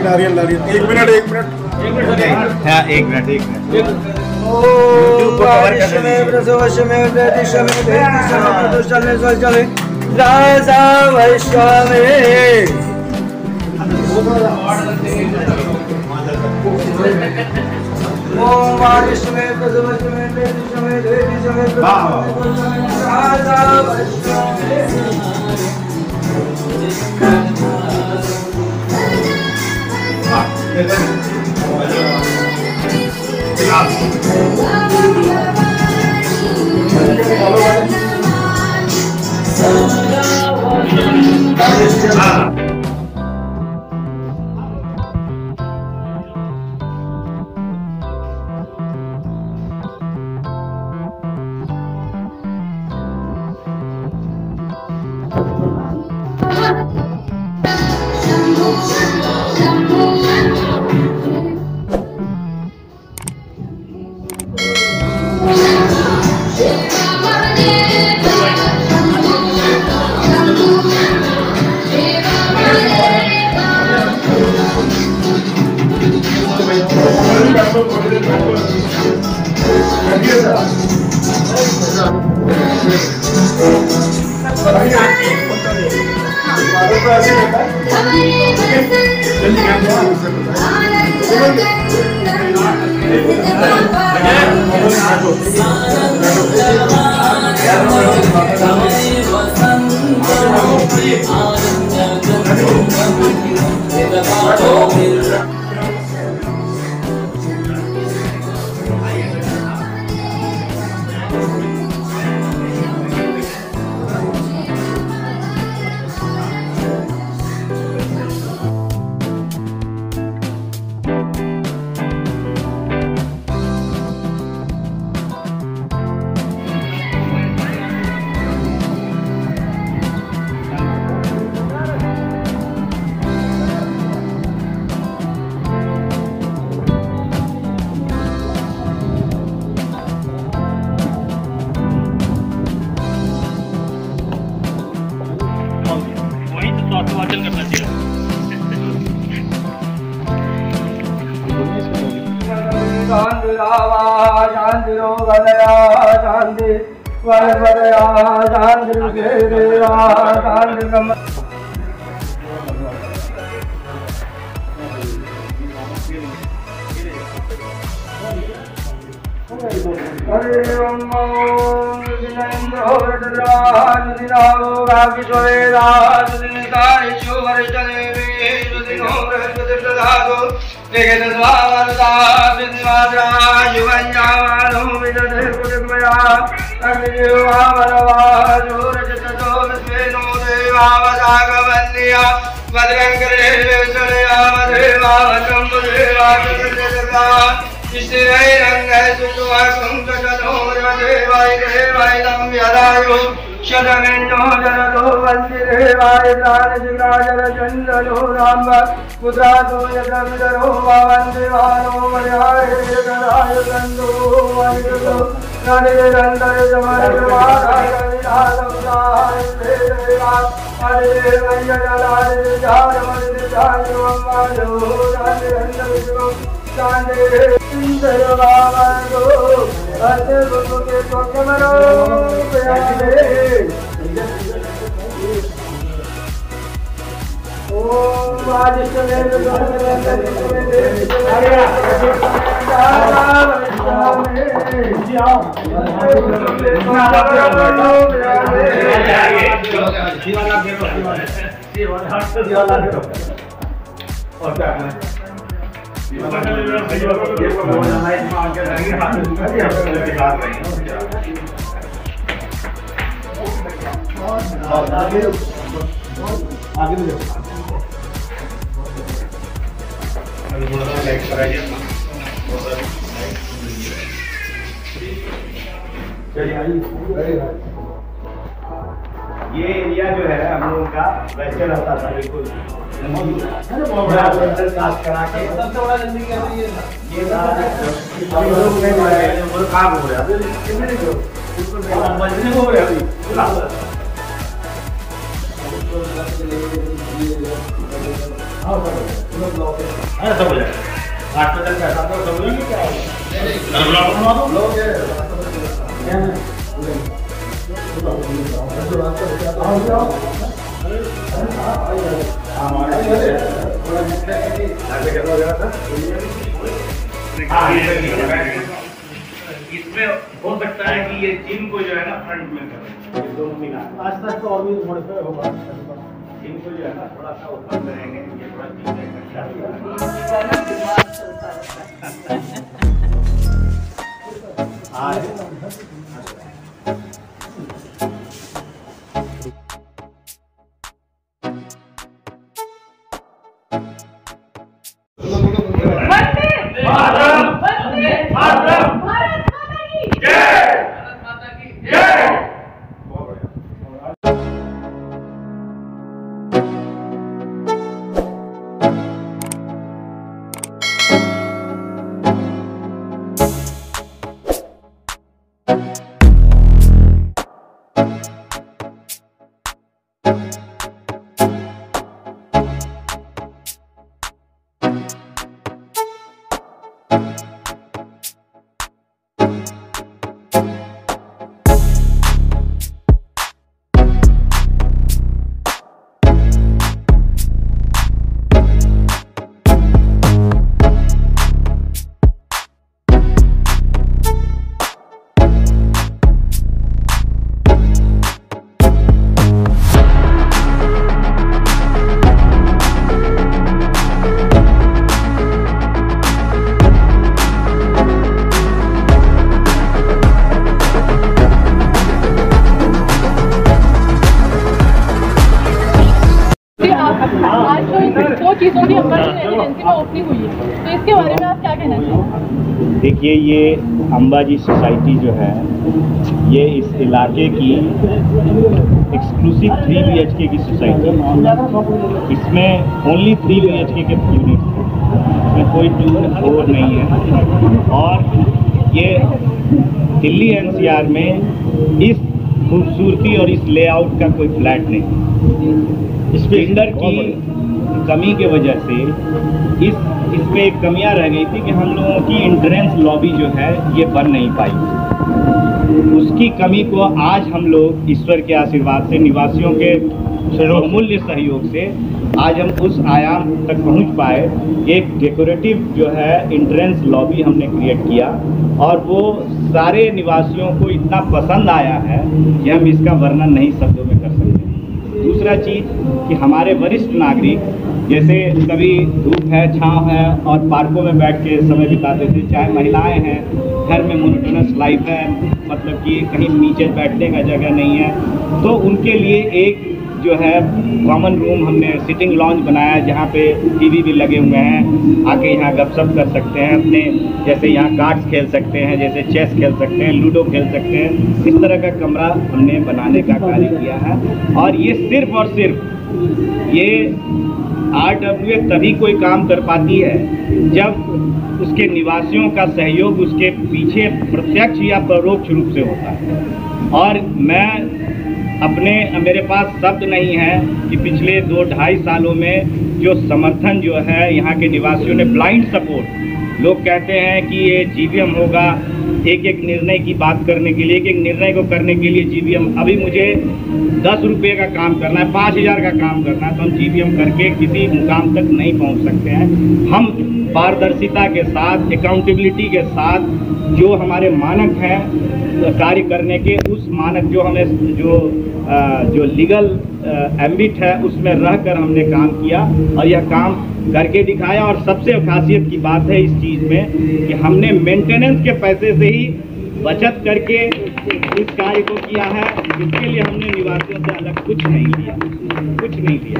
नारियल नारियल 1 मिनट हाँ 1 मिनट ये एरिया जो है हम लोगों का वैसे रहता था बिल्कुल करा के सबसे बड़ा जल्दी क्या है ये काम हो रहा है बजने को हो रहा है सब हो जाएगा 8 बजे तक ऐसा तो सब नहीं क्या इसमें हो सकता है कि ये जिम को जो है ना फ्रंट में करें दोनों मिला आस्ते आस्ते और भी मॉडिफाई होगा जिम को जो है ना थोड़ा सा ऊपर करेंगे ये थोड़ा चीज़ों की अंबाजी रेजिडेंसी में ओपनिंग हुई है, तो इसके बारे में आप क्या कहना चाहेंगे? देखिए, ये अंबाजी सोसाइटी जो है ये इस इलाके की एक्सक्लूसिव 3 BHK की सोसाइटी है। इसमें ओनली 3 BHK के यूनिट हैं, इसमें कोई 2 और 4 नहीं है। और ये दिल्ली NCR में इस खूबसूरती और इस लेआउट का कोई फ्लैट नहीं। इस टेंडर की कमी के वजह से इसमें एक कमियां रह गई थी कि हम लोगों की एंट्रेंस लॉबी जो है ये बन नहीं पाई। उसकी कमी को आज हम लोग ईश्वर के आशीर्वाद से, निवासियों के बहुमूल्य सहयोग से आज हम उस आयाम तक पहुंच पाए। एक डेकोरेटिव जो है एंट्रेंस लॉबी हमने क्रिएट किया और वो सारे निवासियों को इतना पसंद आया है कि हम इसका वर्णन नहीं शब्दों में कर सकते। दूसरा चीज़ कि हमारे वरिष्ठ नागरिक जैसे कभी धूप है, छाँव है और पार्कों में बैठ के समय बिताते थे, चाहे महिलाएं हैं, घर में मोनोटोनस लाइफ है, मतलब कि कहीं नीचे बैठने का जगह नहीं है, तो उनके लिए एक जो है कॉमन रूम हमने सिटिंग लॉन्ज बनाया जहाँ पे टीवी भी लगे हुए हैं, आके यहाँ गपशप कर सकते हैं, अपने जैसे यहाँ कार्ड्स खेल सकते हैं, जैसे चेस खेल सकते हैं, लूडो खेल सकते हैं। इस तरह का कमरा हमने बनाने का कार्य किया है। और ये सिर्फ और सिर्फ ये RWA तभी कोई काम कर पाती है जब उसके निवासियों का सहयोग उसके पीछे प्रत्यक्ष या परोक्ष रूप से होता है। और मेरे पास शब्द नहीं है कि पिछले 2-2.5 सालों में जो समर्थन जो है यहाँ के निवासियों ने, ब्लाइंड सपोर्ट, लोग कहते हैं कि ये GVM होगा, एक निर्णय की बात करने के लिए, एक निर्णय को करने के लिए GVM। अभी मुझे 10 रुपये का काम करना है, 5000 का काम करना है, तो हम GVM करके किसी मुकाम तक नहीं पहुँच सकते हैं। हम पारदर्शिता के साथ, अकाउंटेबिलिटी के साथ जो हमारे मानक हैं कार्य करने के, उस मानक जो हमें जो जो लीगल एम्बिट है उसमें रहकर हमने काम किया और यह काम करके दिखाया। और सबसे खासियत की बात है इस चीज़ में कि हमने मेंटेनेंस के पैसे से ही बचत करके इस कार्य को किया है। इसके लिए हमने निवासियों से अलग कुछ नहीं लिया, कुछ नहीं लिया।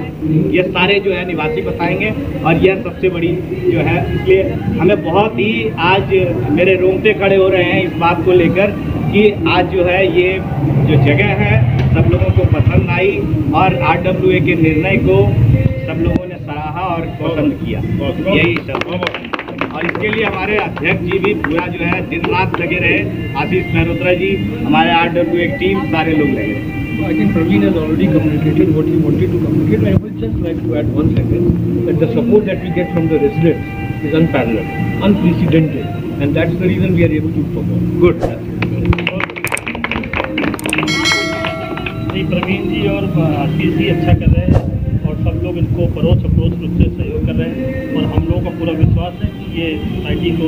ये सारे जो है निवासी बताएंगे और यह सबसे बड़ी जो है, इसलिए हमें बहुत ही आज मेरे रोंगटे खड़े हो रहे हैं इस बात को लेकर कि आज जो है ये जो जगह है सब लोगों को पसंद आई और RWA के निर्णय को सब लोगों ने सराहा और पसंद किया, यही सब। और इसके लिए हमारे अध्यक्ष जी भी पूरा जो है दिन रात लगे रहे, आशीष मेहरोत्रा जी, हमारे RWA टीम, सारे लोग लगे। I think Praveen has already communicated what he wanted to communicate. I would just like to add one sentence that the support that we get from the residents is unparalleled, unprecedented, and that's the reason we are able to perform. Good. जी प्रवीण जी और आशीष जी अच्छा कर रहे हैं और सब लोग इनको approach रूप से सहयोग कर रहे हैं और हम लोगों का पूरा विश्वास है कि ये सोसाइटी को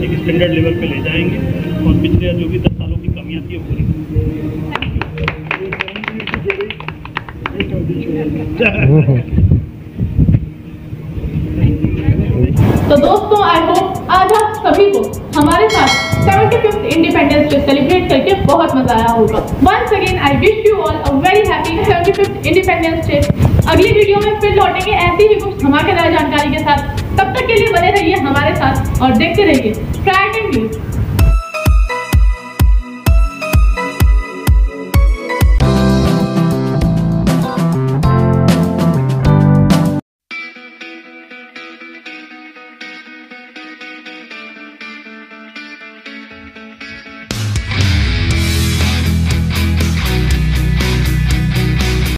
एक स्टैंडर्ड लेवल पे ले जाएंगे और पिछले जो भी 10 सालों की कमियां थी वो पूरी तो दोस्तों, आई होप आज आप सभी को हमारे साथ 75th इंडिपेंडेंस डे सेलिब्रेट करके बहुत मजा आया होगा। Once again I wish you all a very happy 75th independence day. अगली वीडियो में फिर लौटेंगे ऐसी ही कुछ धमाकेदार जानकारी के साथ। तब तक के लिए बने रहिए हमारे साथ और देखते रहिए ट्रैक एंड न्यूज।